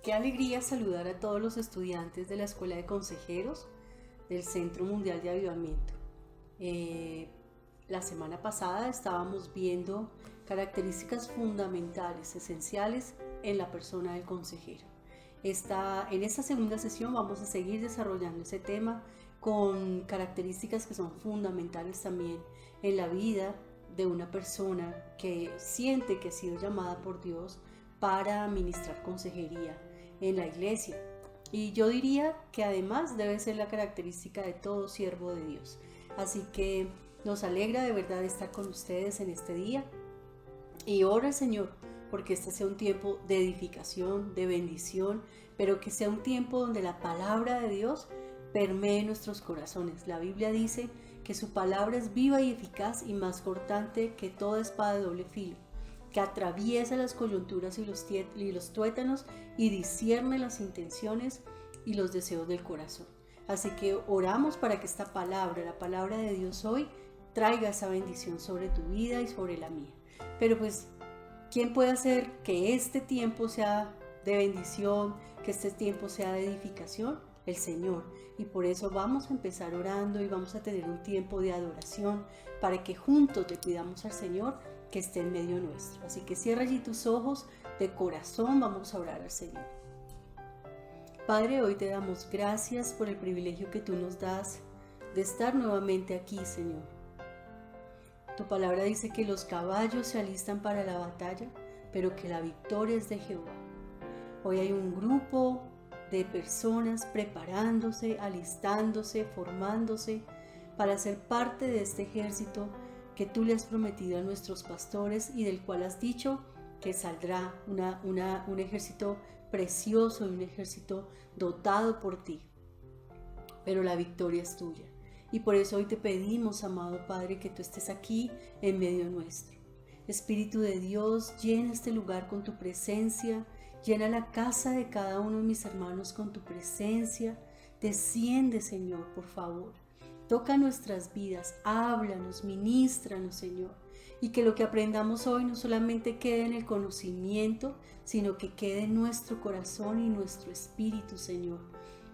Qué alegría saludar a todos los estudiantes de la Escuela de Consejeros del Centro Mundial de Avivamiento. La semana pasada estábamos viendo características fundamentales, esenciales en la persona del consejero. En esta segunda sesión vamos a seguir desarrollando ese tema con características que son fundamentales también en la vida de una persona que siente que ha sido llamada por Dios para administrar consejería en la iglesia. Y yo diría que además debe ser la característica de todo siervo de Dios. Así que nos alegra de verdad estar con ustedes en este día y ora al Señor porque este sea un tiempo de edificación, de bendición, pero que sea un tiempo donde la palabra de Dios permee nuestros corazones. La Biblia dice que su palabra es viva y eficaz y más cortante que toda espada de doble filo, que atraviesa las coyunturas y los tuétanos y discierne las intenciones y los deseos del corazón. Así que oramos para que esta palabra, la palabra de Dios hoy, traiga esa bendición sobre tu vida y sobre la mía. Pero pues, ¿quién puede hacer que este tiempo sea de bendición, que este tiempo sea de edificación? El Señor. Y por eso vamos a empezar orando y vamos a tener un tiempo de adoración para que juntos le pidamos al Señor que esté en medio nuestro. Así que cierra allí tus ojos, de corazón vamos a orar al Señor. Padre, hoy te damos gracias por el privilegio que tú nos das de estar nuevamente aquí, Señor. Tu palabra dice que los caballos se alistan para la batalla, pero que la victoria es de Jehová. Hoy hay un grupo de personas preparándose, alistándose, formándose para ser parte de este ejército que tú le has prometido a nuestros pastores y del cual has dicho que saldrá un ejército precioso y un ejército dotado por ti. Pero la victoria es tuya. Y por eso hoy te pedimos, amado Padre, que tú estés aquí en medio nuestro. Espíritu de Dios, llena este lugar con tu presencia, llena la casa de cada uno de mis hermanos con tu presencia. Desciende, Señor, por favor. Toca nuestras vidas, háblanos, ministranos, Señor. Y que lo que aprendamos hoy no solamente quede en el conocimiento, sino que quede en nuestro corazón y nuestro espíritu, Señor.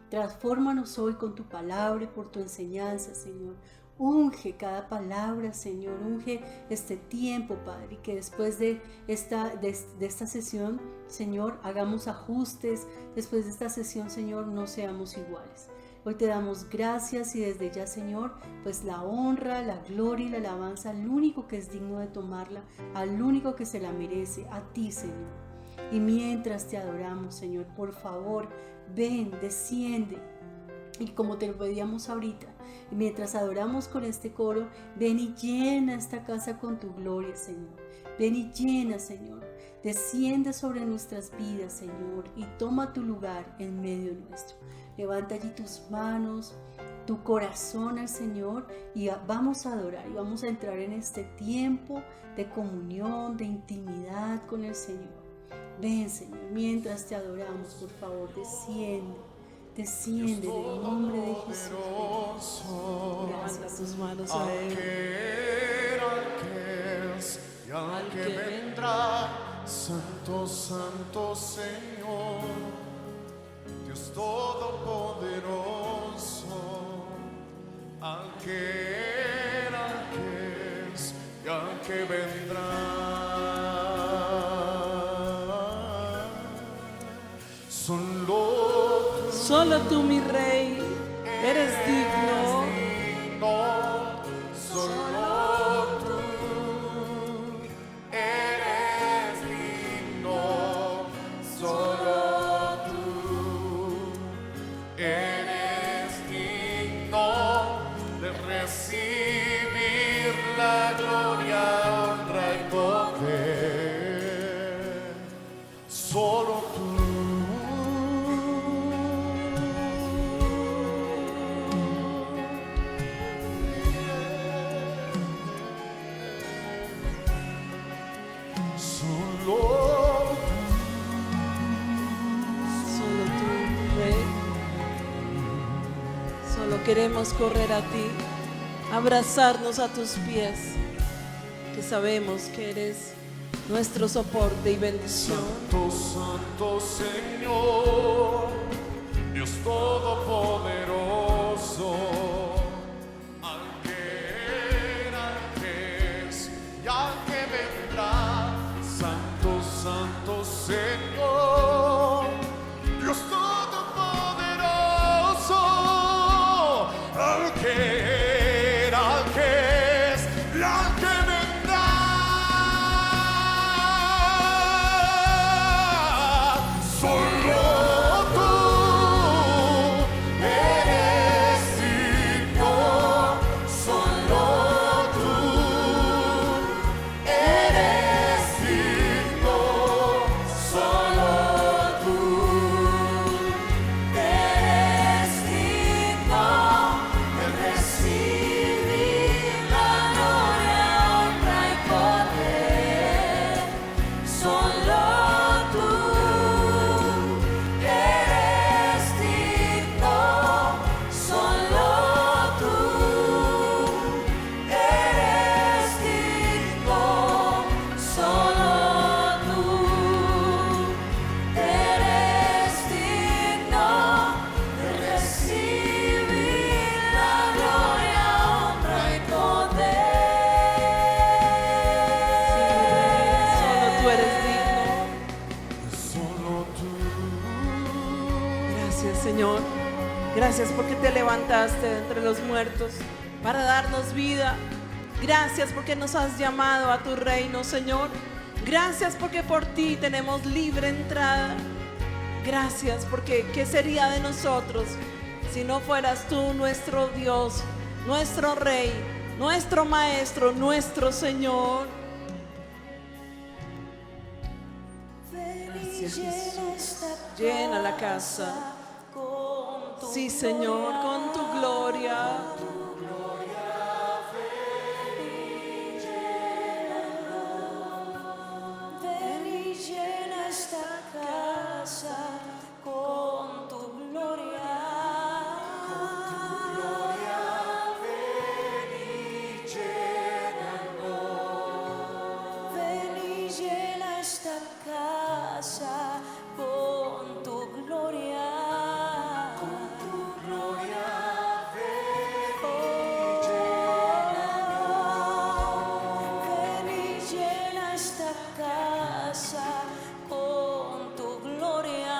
Transfórmanos hoy con tu palabra y por tu enseñanza, Señor. Unge cada palabra, Señor. Unge este tiempo, Padre. Y que después de esta sesión, Señor, hagamos ajustes. Después de esta sesión, Señor, no seamos iguales. Hoy te damos gracias y desde ya, Señor, pues la honra, la gloria y la alabanza al único que es digno de tomarla, al único que se la merece, a ti, Señor. Y mientras te adoramos, Señor, por favor, ven, desciende. Y como te lo pedíamos ahorita, mientras adoramos con este coro, ven y llena esta casa con tu gloria, Señor. Ven y llena, Señor. Desciende sobre nuestras vidas, Señor, y toma tu lugar en medio nuestro. Levanta allí tus manos, tu corazón al Señor y vamos a adorar y vamos a entrar en este tiempo de comunión, de intimidad con el Señor. Ven, Señor, mientras te adoramos, por favor, desciende en el nombre de Jesús. Gracias, tus manos a Él. Al que vendrá, Santo, Santo Señor, Dios Todopoderoso, al que es y al que vendrá. Solo tú, mi Rey, eres digno. Solo tú eres digno. Solo tú eres digno de recibir la gloria, honra y poder. Solo tú. Queremos correr a ti, abrazarnos a tus pies, que sabemos que eres nuestro soporte y bendición. Santo, Santo Señor, Dios Todopoderoso, al que era, al que es y al que vendrá. Santo, Santo Señor, Dios Todopoderoso, al que era, al que es y al que vendrá. Solo tú eres digno, solo tú eres digno, solo tú eres digno de recibir la gloria, honra y poder. Solo tú eres digno, solo tú eres digno, solo tú eres digno de recibir la gloria, honra y Solo tú poder. eres digno. Solo tú. Gracias, Señor. Gracias porque te levantaste de entre los muertos para darnos vida. Gracias porque nos has llamado a tu reino, Señor. Gracias porque por ti tenemos libre entrada. Gracias porque ¿qué sería de nosotros si no fueras tú nuestro Dios, nuestro Rey, nuestro Maestro, nuestro Señor? Gracias, Jesús. Llena la casa. Sí, Señor, con tu gloria. Ven y llena esta casa con tu gloria. Ven y llena esta casa con tu gloria. Ven y llena esta casa con tu gloria.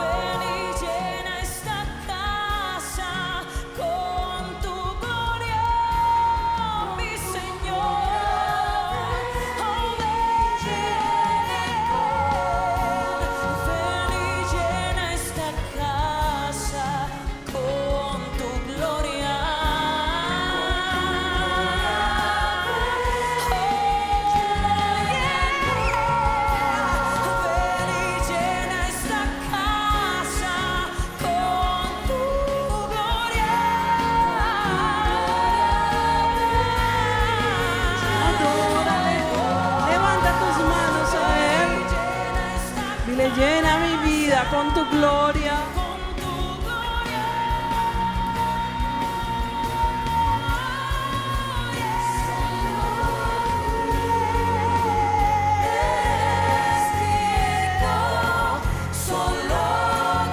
Ven y llena esta casa con tu gloria, mi Señor. Ven y llena esta casa con tu gloria. Ven y llena esta casa con tu gloria. Adórale. Levanta tus manos a Él. Dile, llena mi vida con tu gloria. Eres digno, solo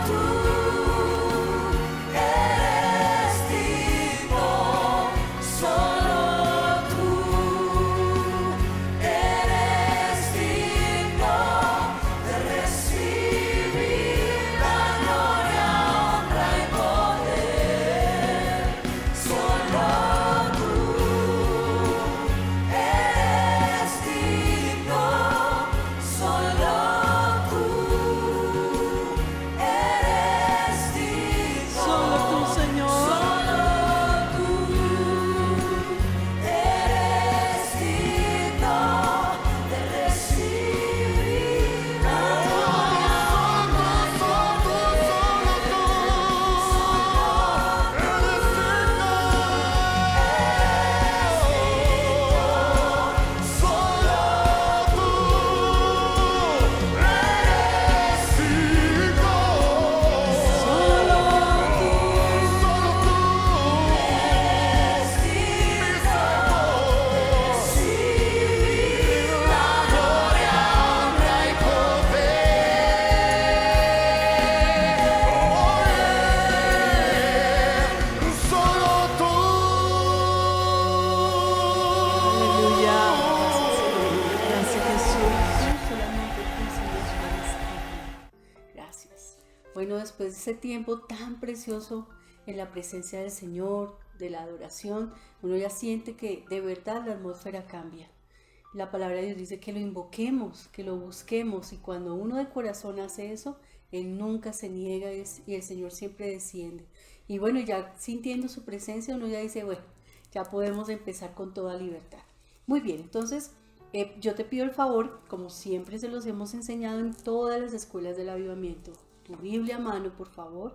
tú eres digno, solo tú eres digno de recibir la gloria. después de ese tiempo tan precioso en la presencia del Señor, de la adoración, uno ya siente que de verdad la atmósfera cambia. La palabra de Dios dice que lo invoquemos, que lo busquemos, y cuando uno de corazón hace eso, Él nunca se niega y el Señor siempre desciende. Y bueno, ya sintiendo su presencia, uno ya dice, bueno, ya podemos empezar con toda libertad. Muy bien, entonces yo te pido el favor, como siempre se los hemos enseñado en todas las escuelas del avivamiento, tu Biblia a mano, por favor,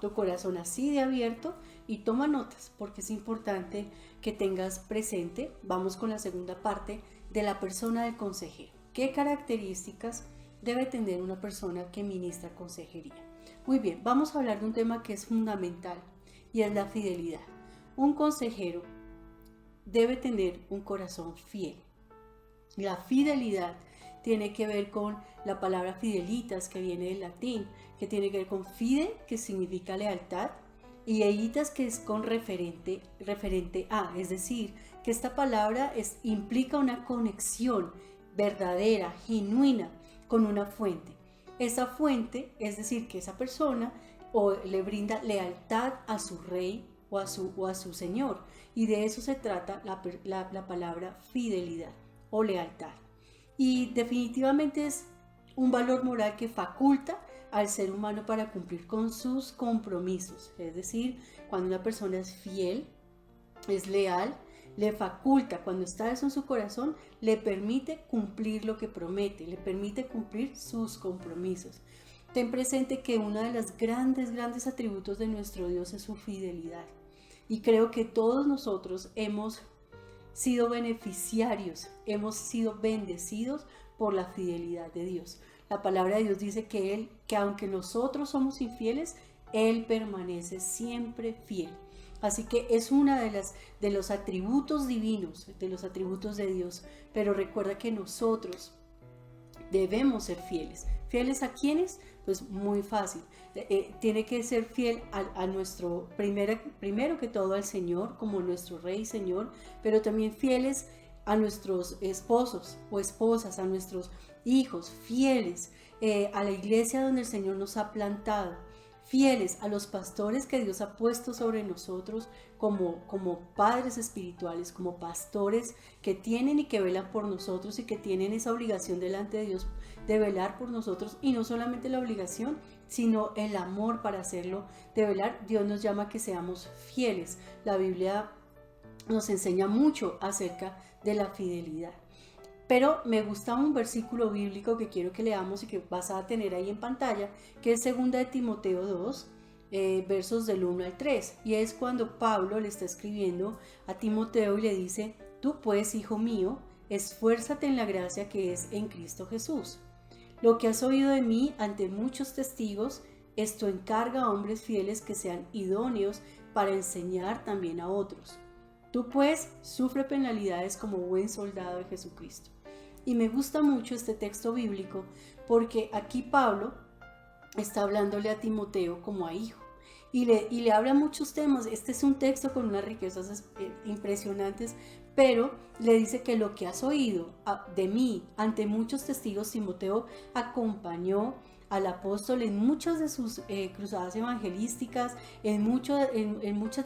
tu corazón así de abierto, y toma notas, porque es importante que tengas presente. Vamos con la segunda parte de la persona del consejero. ¿Qué características debe tener una persona que ministra consejería? Muy bien, vamos a hablar de un tema que es fundamental, y es la fidelidad. Un consejero debe tener un corazón fiel. La fidelidad tiene que ver con la palabra fidelitas, que viene del latín, que tiene que ver con fide, que significa lealtad, y eitas, que es con referente a, es decir, que esta palabra implica una conexión verdadera, genuina, con una fuente. Esa fuente, es decir, que esa persona le brinda lealtad a su rey o a su señor, y de eso se trata la palabra fidelidad o lealtad. Y definitivamente es un valor moral que faculta al ser humano para cumplir con sus compromisos. Es decir, cuando una persona es fiel, es leal, le faculta, cuando está eso en su corazón, le permite cumplir lo que promete, le permite cumplir sus compromisos. Ten presente que uno de los grandes atributos de nuestro Dios es su fidelidad. Y creo que todos nosotros hemos sido beneficiarios, hemos sido bendecidos por la fidelidad de Dios. La palabra de Dios dice que aunque nosotros somos infieles, Él permanece siempre fiel. Así que es una de los atributos divinos, de los atributos de Dios. Pero recuerda que nosotros debemos ser fieles. ¿Fieles a quiénes? Pues muy fácil. Tiene que ser fiel a nuestro, primero que todo al Señor, como nuestro Rey y Señor, pero también fieles a nuestros esposos o esposas, a nuestros hijos, fieles a la iglesia donde el Señor nos ha plantado, fieles a los pastores que Dios ha puesto sobre nosotros como padres espirituales, como pastores que tienen y que velan por nosotros y que tienen esa obligación delante de Dios de velar por nosotros, y no solamente la obligación, sino el amor para hacerlo, de velar. Dios nos llama a que seamos fieles. La Biblia nos enseña mucho acerca de la fidelidad. Pero me gusta un versículo bíblico que quiero que leamos y que vas a tener ahí en pantalla, que es 2 de Timoteo 2, versos del 1 al 3. Y es cuando Pablo le está escribiendo a Timoteo y le dice: tú pues, hijo mío, esfuérzate en la gracia que es en Cristo Jesús. Lo que has oído de mí ante muchos testigos, esto encarga a hombres fieles que sean idóneos para enseñar también a otros. Tú pues sufre penalidades como buen soldado de Jesucristo. Y me gusta mucho este texto bíblico porque aquí Pablo está hablándole a Timoteo como a hijo y le habla muchos temas. Este es un texto con unas riquezas impresionantes, pero le dice que lo que has oído de mí ante muchos testigos, Timoteo acompañó al apóstol en muchas de sus cruzadas evangelísticas, en muchas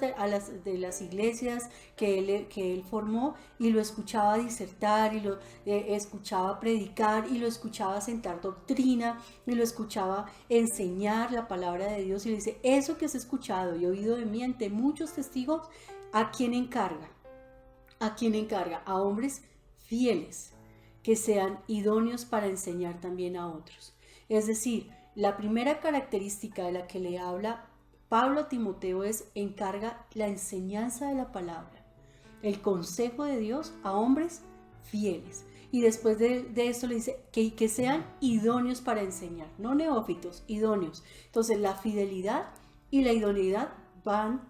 de las iglesias que él formó, y lo escuchaba disertar, y lo escuchaba predicar, y lo escuchaba sentar doctrina, y lo escuchaba enseñar la palabra de Dios. Y le dice: eso que has escuchado y oído de mí ante muchos testigos, ¿a quién encarga? ¿A quién encarga? A hombres fieles, que sean idóneos para enseñar también a otros. Es decir, la primera característica de la que le habla Pablo a Timoteo es: encarga la enseñanza de la palabra, el consejo de Dios a hombres fieles. Y después de eso le dice que sean idóneos para enseñar, no neófitos, idóneos. Entonces la fidelidad y la idoneidad van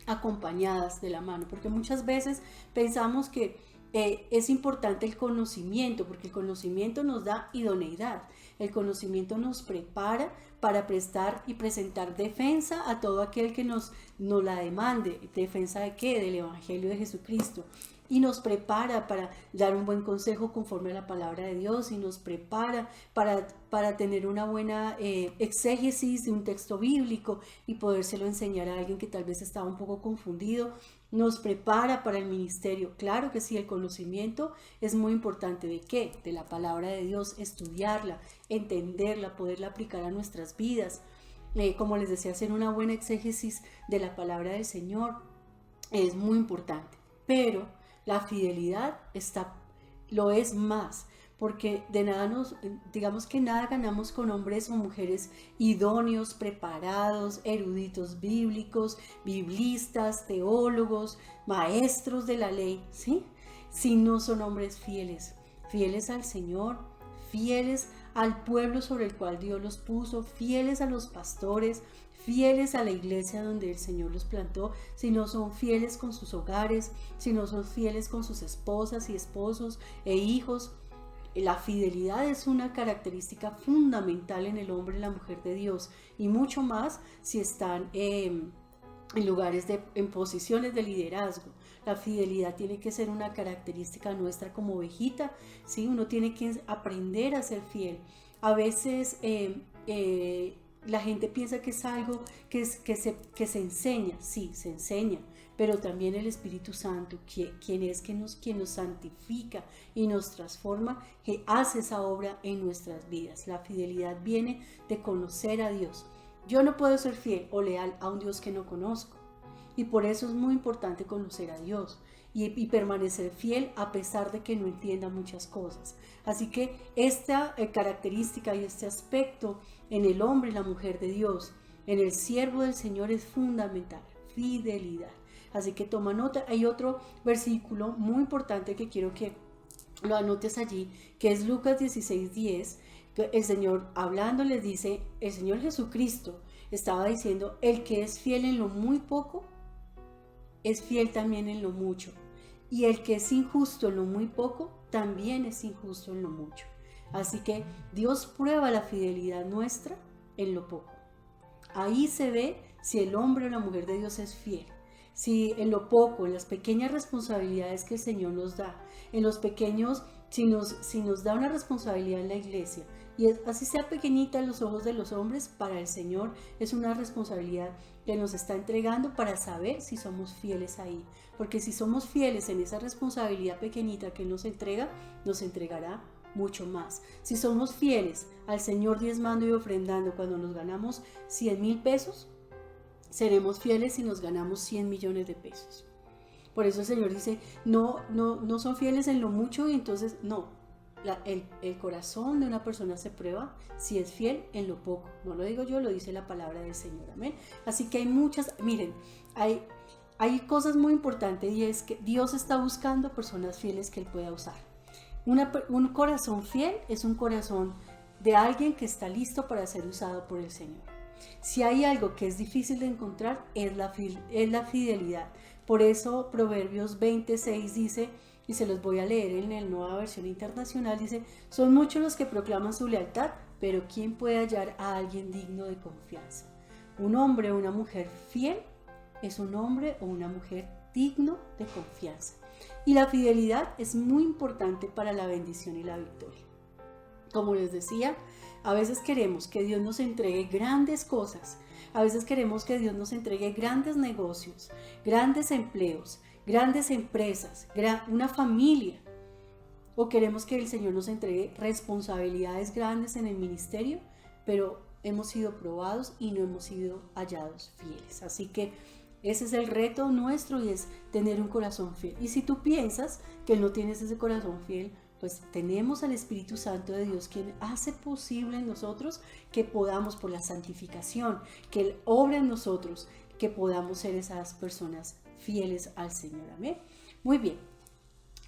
acompañadas de la mano, porque muchas veces pensamos que es importante el conocimiento, porque el conocimiento nos da idoneidad. El conocimiento nos prepara para prestar y presentar defensa a todo aquel que nos la demande. ¿Defensa de qué? Del Evangelio de Jesucristo. y nos prepara para dar un buen consejo conforme a la palabra de Dios, y nos prepara para tener una buena exégesis de un texto bíblico y podérselo enseñar a alguien que tal vez estaba un poco confundido. Nos prepara para el ministerio. Claro que sí, el conocimiento es muy importante. ¿De qué? De la palabra de Dios, estudiarla, entenderla, poderla aplicar a nuestras vidas. Como les decía, hacer una buena exégesis de la palabra del Señor es muy importante. Pero la fidelidad lo es más, porque de nada digamos que nada ganamos con hombres o mujeres idóneos, preparados, eruditos bíblicos, biblistas, teólogos, maestros de la ley, ¿sí? Si no son hombres fieles, fieles al Señor, fieles al pueblo sobre el cual Dios los puso, fieles a los pastores, fieles a la iglesia donde el Señor los plantó, si no son fieles con sus hogares, si no son fieles con sus esposas y esposos e hijos. La fidelidad es una característica fundamental en el hombre y la mujer de Dios, y mucho más si están en en posiciones de liderazgo. La fidelidad tiene que ser una característica nuestra como ovejita, ¿sí? Uno tiene que aprender a ser fiel. A veces la gente piensa que es algo que se enseña. Sí, se enseña, pero también el Espíritu Santo, quien nos santifica y nos transforma, que hace esa obra en nuestras vidas. La fidelidad viene de conocer a Dios. Yo no puedo ser fiel o leal a un Dios que no conozco, y por eso es muy importante conocer a Dios y permanecer fiel a pesar de que no entienda muchas cosas. Así que esta característica y este aspecto en el hombre y la mujer de Dios, en el siervo del Señor, es fundamental: fidelidad. Así que toma nota. Hay otro versículo muy importante que quiero que lo anotes allí, que es Lucas 16:10. El Señor hablando les dice, el Señor Jesucristo estaba diciendo: el que es fiel en lo muy poco, es fiel también en lo mucho. Y el que es injusto en lo muy poco, también es injusto en lo mucho. Así que Dios prueba la fidelidad nuestra en lo poco. Ahí se ve si el hombre o la mujer de Dios es fiel. Si en lo poco, en las pequeñas responsabilidades que el Señor nos da, en los pequeños, si nos da una responsabilidad en la iglesia, y así sea pequeñita en los ojos de los hombres, para el Señor es una responsabilidad que nos está entregando para saber si somos fieles ahí. Porque si somos fieles en esa responsabilidad pequeñita que nos entrega, nos entregará mucho más. Si somos fieles al Señor diezmando y ofrendando cuando nos ganamos 100,000 pesos, seremos fieles si nos ganamos 100 millones de pesos. Por eso el Señor dice, no son fieles en lo mucho, y entonces no. El corazón de una persona se prueba si es fiel en lo poco. No lo digo yo, lo dice la palabra del Señor. Amén. Así que hay cosas muy importantes, y es que Dios está buscando personas fieles que Él pueda usar. Un corazón fiel es un corazón de alguien que está listo para ser usado por el Señor. Si hay algo que es difícil de encontrar, es la fidelidad. Por eso Proverbios 26 dice, y se los voy a leer en la Nueva Versión Internacional, dice: son muchos los que proclaman su lealtad, pero ¿quién puede hallar a alguien digno de confianza? Un hombre o una mujer fiel es un hombre o una mujer digno de confianza. Y la fidelidad es muy importante para la bendición y la victoria. Como les decía, a veces queremos que Dios nos entregue grandes cosas, a veces queremos que Dios nos entregue grandes negocios, grandes empleos, grandes empresas, una familia, o queremos que el Señor nos entregue responsabilidades grandes en el ministerio, pero hemos sido probados y no hemos sido hallados fieles. Así que ese es el reto nuestro, y es tener un corazón fiel. Y si tú piensas que no tienes ese corazón fiel, pues tenemos al Espíritu Santo de Dios, quien hace posible en nosotros que podamos, por la santificación, que Él obra en nosotros, que podamos ser esas personas fieles al Señor. Amén. Muy bien.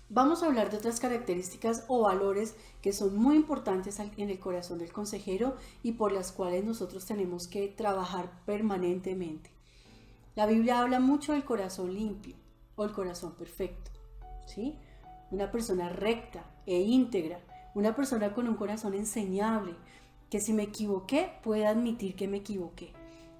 Vamos a hablar de otras características o valores que son muy importantes en el corazón del consejero y por las cuales nosotros tenemos que trabajar permanentemente. La Biblia habla mucho del corazón limpio o el corazón perfecto, ¿sí? Una persona recta e íntegra, una persona con un corazón enseñable, que si me equivoqué pueda admitir que me equivoqué,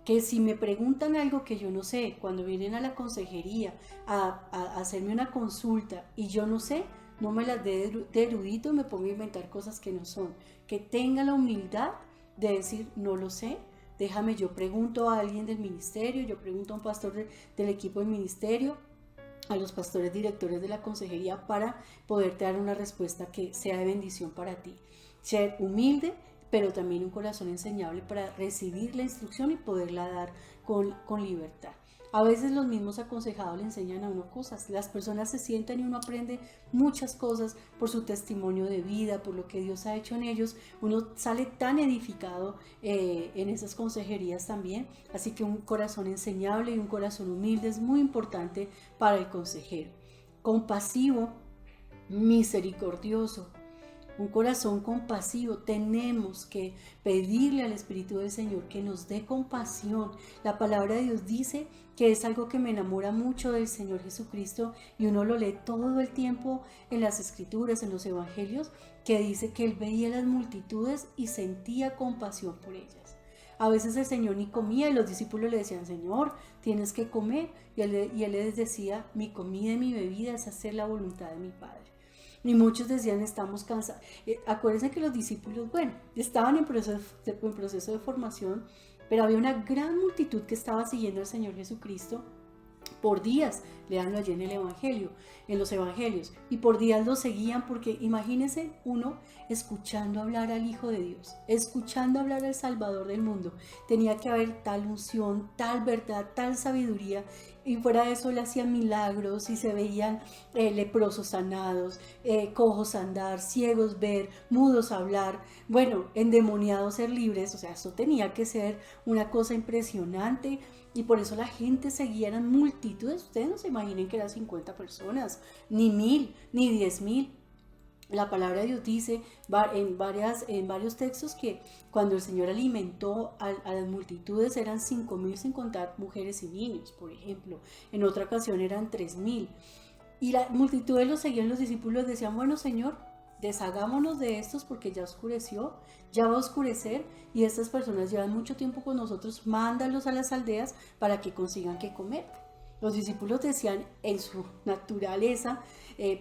que si me preguntan algo que yo no sé, cuando vienen a la consejería a hacerme una consulta y yo no sé, no me las dé de erudito y me pongo a inventar cosas que no son. Que tenga la humildad de decir, no lo sé, déjame, yo pregunto a alguien del ministerio, yo pregunto a un pastor del equipo del ministerio, a los pastores directores de la consejería, para poderte dar una respuesta que sea de bendición para ti. Ser humilde, pero también un corazón enseñable para recibir la instrucción y poderla dar con libertad. A veces los mismos aconsejados le enseñan a uno cosas. Las personas se sientan y uno aprende muchas cosas por su testimonio de vida, por lo que Dios ha hecho en ellos. Uno sale tan edificado en esas consejerías también. Así que un corazón enseñable y un corazón humilde es muy importante para el consejero. Compasivo, misericordioso. Un corazón compasivo. Tenemos que pedirle al Espíritu del Señor que nos dé compasión. La palabra de Dios dice que es algo que me enamora mucho del Señor Jesucristo, y uno lo lee todo el tiempo en las Escrituras, en los Evangelios, que dice que Él veía las multitudes y sentía compasión por ellas. A veces el Señor ni comía y los discípulos le decían, Señor, tienes que comer. Y él les decía, mi comida y mi bebida es hacer la voluntad de mi Padre. Y muchos decían, estamos cansados. Acuérdense que los discípulos, bueno, estaban en proceso de formación, pero había una gran multitud que estaba siguiendo al Señor Jesucristo por días. Leanlo allí en el Evangelio, en los Evangelios, y por días lo seguían, porque imagínense uno escuchando hablar al Hijo de Dios, escuchando hablar al Salvador del mundo. Tenía que haber tal unción, tal verdad, tal sabiduría, y fuera de eso le hacían milagros y se veían leprosos sanados, cojos andar, ciegos ver, mudos hablar, bueno, endemoniados ser libres. O sea, eso tenía que ser una cosa impresionante. Y por eso la gente seguía, eran multitudes. Ustedes no se imaginen que eran 50 personas, ni 1000, ni 10,000. La palabra de Dios dice en varios textos que cuando el Señor alimentó a las multitudes eran 5,000 sin contar mujeres y niños, por ejemplo. En otra ocasión eran 3,000. Y la multitud los seguían, los discípulos decían, bueno, Señor, deshagámonos de estos porque ya oscureció, ya va a oscurecer y estas personas llevan mucho tiempo con nosotros, mándalos a las aldeas para que consigan qué comer. Los discípulos decían en su naturaleza,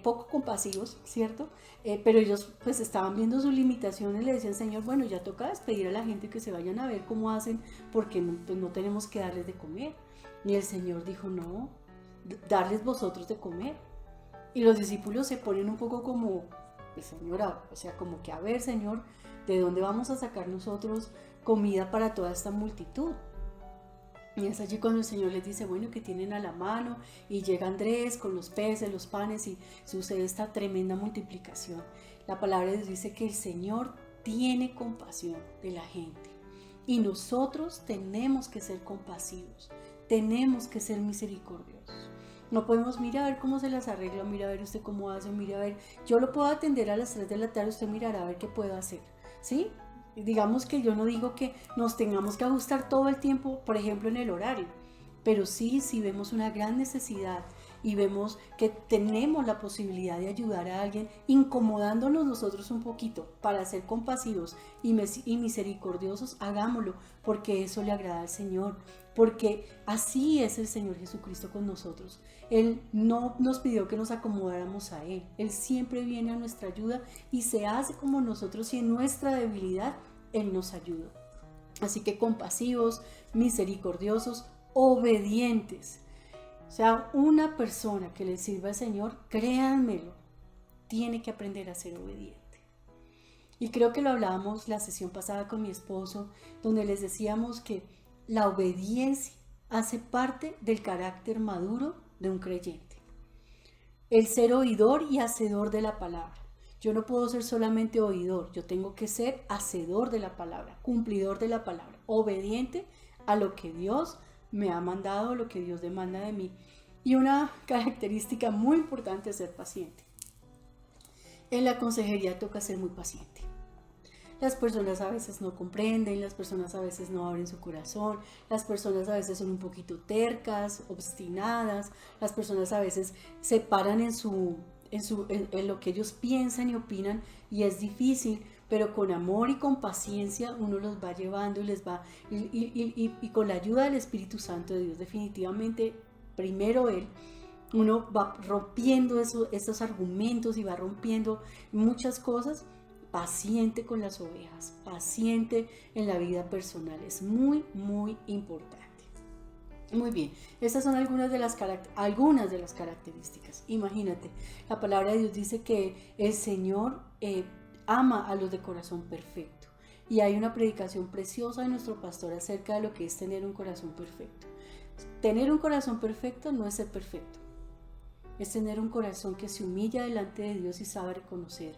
poco compasivos, ¿cierto? Pero ellos pues estaban viendo sus limitaciones, le decían, Señor, bueno, ya toca despedir a la gente, que se vayan a ver cómo hacen, porque pues no tenemos que darles de comer. Y el Señor dijo, no, darles vosotros de comer. Y los discípulos se ponen un poco como, pues, Señora, o sea, como que a ver, Señor, ¿de dónde vamos a sacar nosotros comida para toda esta multitud? Y es allí cuando el Señor les dice, bueno, que tienen a la mano, y llega Andrés con los peces, los panes, y sucede esta tremenda multiplicación. La palabra de Dios dice que el Señor tiene compasión de la gente, y nosotros tenemos que ser compasivos, tenemos que ser misericordiosos. No podemos, mira a ver cómo se las arregla, mira a ver usted cómo hace, mira a ver, yo lo puedo atender a las 3 de la tarde, usted mirará a ver qué puedo hacer, ¿sí? Digamos que yo no digo que nos tengamos que ajustar todo el tiempo, por ejemplo, en el horario, pero sí, si vemos una gran necesidad y vemos que tenemos la posibilidad de ayudar a alguien, incomodándonos nosotros un poquito para ser compasivos y misericordiosos, hagámoslo, porque eso le agrada al Señor, porque así es el Señor Jesucristo con nosotros. Él no nos pidió que nos acomodáramos a Él, Él siempre viene a nuestra ayuda y se hace como nosotros, y en nuestra debilidad Él nos ayuda. Así que compasivos, misericordiosos, obedientes. O sea, una persona que le sirva al Señor, créanmelo, tiene que aprender a ser obediente. Y creo que lo hablábamos la sesión pasada con mi esposo, donde les decíamos que la obediencia hace parte del carácter maduro de un creyente. El ser oidor y hacedor de la palabra. Yo no puedo ser solamente oidor, yo tengo que ser hacedor de la palabra, cumplidor de la palabra, obediente a lo que Dios me ha mandado, lo que Dios demanda de mí. Y una característica muy importante es ser paciente. En la consejería toca ser muy paciente. Las personas a veces no comprenden, las personas a veces no abren su corazón, las personas a veces son un poquito tercas, obstinadas, las personas a veces se paran en lo que ellos piensan y opinan, y es difícil pero con amor y con paciencia uno los va llevando y les va, y con la ayuda del Espíritu Santo de Dios, definitivamente, primero Él, uno va rompiendo esos argumentos y va rompiendo muchas cosas. Paciente con las ovejas, paciente en la vida personal, es muy, muy importante. Muy bien, estas son algunas de las características. Imagínate, la palabra de Dios dice que el Señor ama a los de corazón perfecto. Y hay una predicación preciosa de nuestro pastor acerca de lo que es tener un corazón perfecto. Tener un corazón perfecto no es ser perfecto. Es tener un corazón que se humilla delante de Dios y sabe reconocer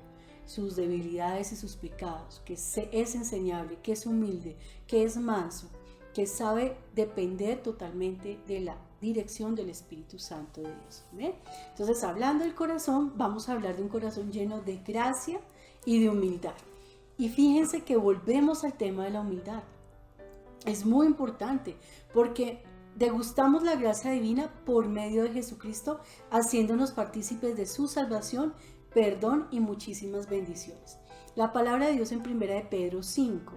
sus debilidades y sus pecados, que es enseñable, que es humilde, que es manso, que sabe depender totalmente de la dirección del Espíritu Santo de Dios. ¿Ve? Entonces, hablando del corazón, vamos a hablar de un corazón lleno de gracia y de humildad. Y fíjense que volvemos al tema de la humildad. Es muy importante porque degustamos la gracia divina por medio de Jesucristo, haciéndonos partícipes de su salvación, perdón y muchísimas bendiciones. La palabra de Dios en 1 de Pedro 5,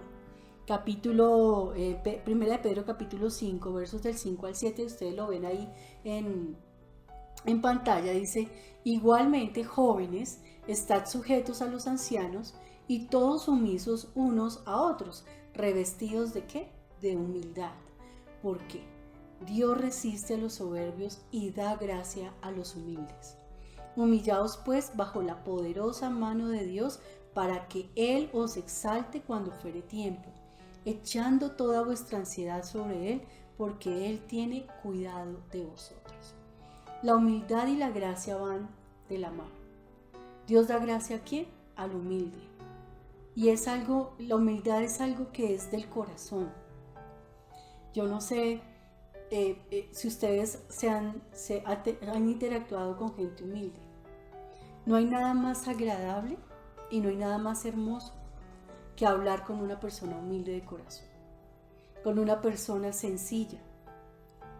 capítulo 5, versos del 5 al 7, ustedes lo ven ahí en pantalla, dice: igualmente, jóvenes, estad sujetos a los ancianos y todos sumisos unos a otros, revestidos ¿de qué? De humildad. ¿Por qué? Dios resiste a los soberbios y da gracia a los humildes. Humillaos pues bajo la poderosa mano de Dios, para que Él os exalte cuando fuere tiempo, echando toda vuestra ansiedad sobre Él, porque Él tiene cuidado de vosotros. La humildad y la gracia van de la mano. Dios da gracia ¿a quién? Al humilde. Y la humildad es algo que es del corazón. Yo no sé si ustedes han interactuado con gente humilde. No hay nada más agradable y no hay nada más hermoso que hablar con una persona humilde de corazón, con una persona sencilla,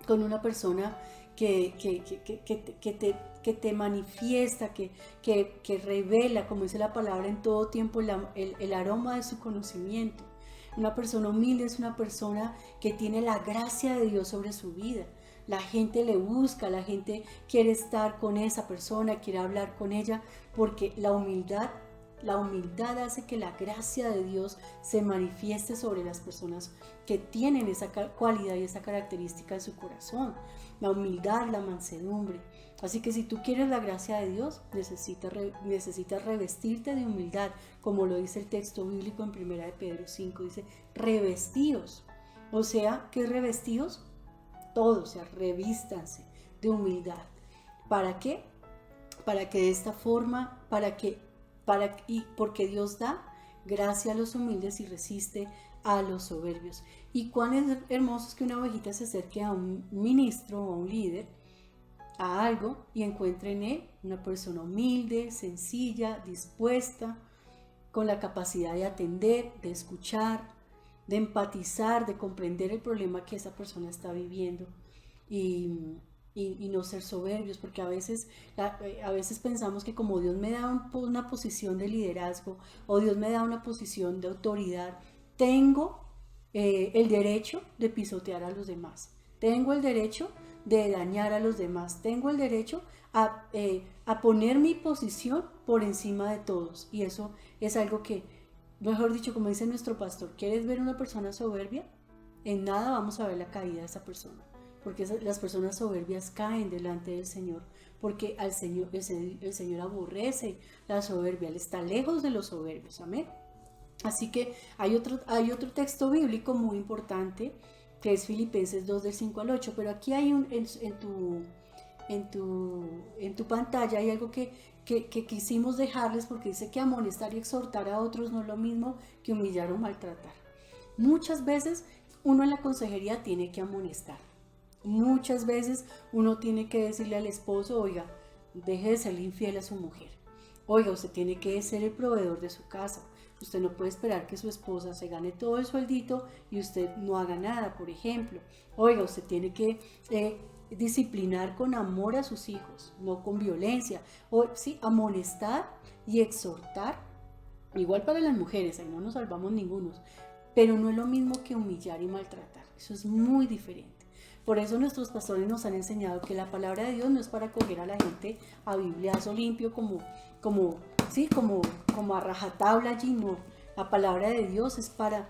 con una persona que te manifiesta, que revela, como dice la palabra, en todo tiempo el aroma de su conocimiento. Una persona humilde es una persona que tiene la gracia de Dios sobre su vida. La gente le busca, la gente quiere estar con esa persona, quiere hablar con ella, porque la humildad hace que la gracia de Dios se manifieste sobre las personas que tienen esa cualidad y esa característica en su corazón. La humildad, la mansedumbre. Así que si tú quieres la gracia de Dios, necesitas revestirte de humildad, como lo dice el texto bíblico en 1 de Pedro 5, dice revestíos. O sea, ¿qué revestíos? Todo, o sea, revístanse de humildad. ¿Para qué? Para que de esta forma, porque Dios da gracia a los humildes y resiste a los soberbios. Y cuán hermoso es que una ovejita se acerque a un ministro o a un líder, a algo, y encuentre en él una persona humilde, sencilla, dispuesta, con la capacidad de atender, de escuchar, de empatizar, de comprender el problema que esa persona está viviendo y no ser soberbios, porque a veces pensamos que como Dios me da una posición de liderazgo o Dios me da una posición de autoridad, tengo el derecho de pisotear a los demás, tengo el derecho de dañar a los demás, tengo el derecho a poner mi posición por encima de todos. Y eso es algo que, mejor dicho, como dice nuestro pastor, ¿quieres ver una persona soberbia? En nada vamos a ver la caída de esa persona, porque las personas soberbias caen delante del Señor, porque el Señor aborrece la soberbia, Él está lejos de los soberbios. Amén. Así que hay otro texto bíblico muy importante, que es Filipenses 2 del 5 al 8, pero aquí hay en tu pantalla hay algo que quisimos dejarles, porque dice que amonestar y exhortar a otros no es lo mismo que humillar o maltratar. Muchas veces uno en la consejería tiene que amonestar, muchas veces uno tiene que decirle al esposo: oiga, deje de serle infiel a su mujer, oiga, usted tiene que ser el proveedor de su casa. Usted no puede esperar que su esposa se gane todo el sueldito y usted no haga nada, por ejemplo. Oiga, usted tiene que disciplinar con amor a sus hijos, no con violencia. O sí, amonestar y exhortar Igual para las mujeres, ahí no nos salvamos ninguno, pero no es lo mismo que humillar y maltratar, eso es muy diferente. Por eso nuestros pastores nos han enseñado que la palabra de Dios no es para coger a la gente a bibliazo limpio como a rajatabla allí, no. La palabra de Dios es ¿para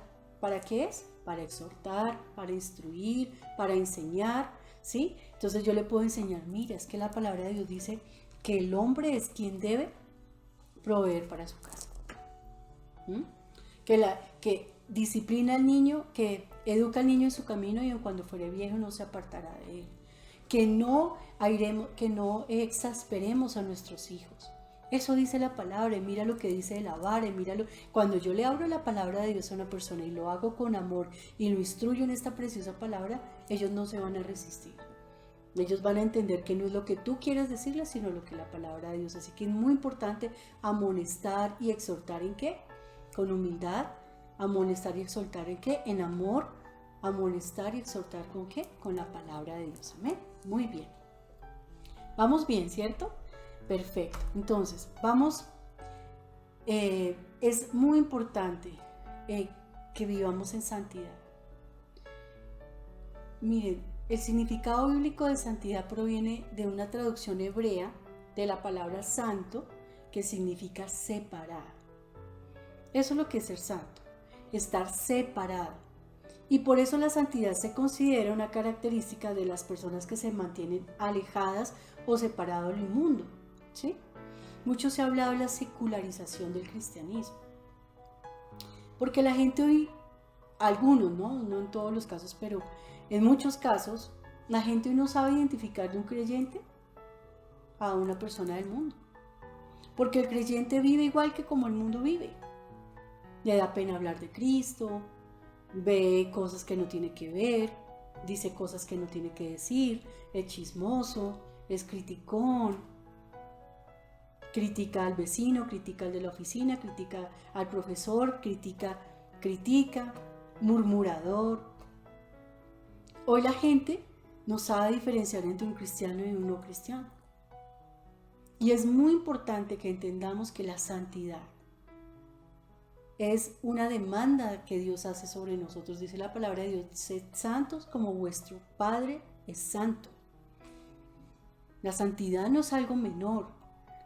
qué es? Para exhortar, para instruir, para enseñar, ¿sí? Entonces yo le puedo enseñar, mira, es que la palabra de Dios dice que el hombre es quien debe proveer para su casa. Que disciplina al niño, que educa al niño en su camino y cuando fuere viejo no se apartará de él. Que no exasperemos a nuestros hijos. Eso dice la palabra, y mira lo que dice de la vara, míralo. Cuando yo le abro la palabra de Dios a una persona y lo hago con amor y lo instruyo en esta preciosa palabra, ellos no se van a resistir. Ellos van a entender que no es lo que tú quieres decirles, sino lo que la palabra de Dios. Así que es muy importante amonestar y exhortar ¿en qué? Con humildad. Amonestar y exhortar ¿en qué? En amor. Amonestar y exhortar ¿con qué? Con la palabra de Dios. Amén. Muy bien. Vamos bien, ¿cierto? Perfecto. Entonces, vamos. Es muy importante que vivamos en santidad. Miren, el significado bíblico de santidad proviene de una traducción hebrea de la palabra santo, que significa separar. Eso es lo que es ser santo, estar separado. Y por eso la santidad se considera una característica de las personas que se mantienen alejadas o separadas del mundo, ¿sí? Mucho se ha hablado de la secularización del cristianismo. Porque la gente hoy, algunos, no en todos los casos, pero en muchos casos, la gente hoy no sabe identificar de un creyente a una persona del mundo. Porque el creyente vive igual que como el mundo vive. Le da pena hablar de Cristo, ve cosas que no tiene que ver, dice cosas que no tiene que decir, es chismoso, es criticón, critica al vecino, critica al de la oficina, critica al profesor, critica, murmurador. Hoy la gente no sabe diferenciar entre un cristiano y un no cristiano. Y es muy importante que entendamos que la santidad es una demanda que Dios hace sobre nosotros. Dice la palabra de Dios, sed santos como vuestro Padre es santo. La santidad no es algo menor.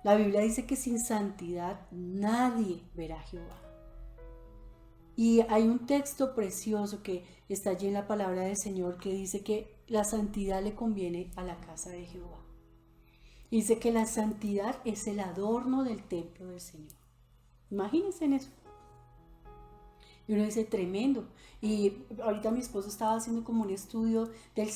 La Biblia dice que sin santidad nadie verá a Jehová. Y hay un texto precioso que está allí en la palabra del Señor que dice que la santidad le conviene a la casa de Jehová. Dice que la santidad es el adorno del templo del Señor. Imagínense en eso. Y uno dice, tremendo. Y ahorita mi esposo estaba haciendo como un estudio del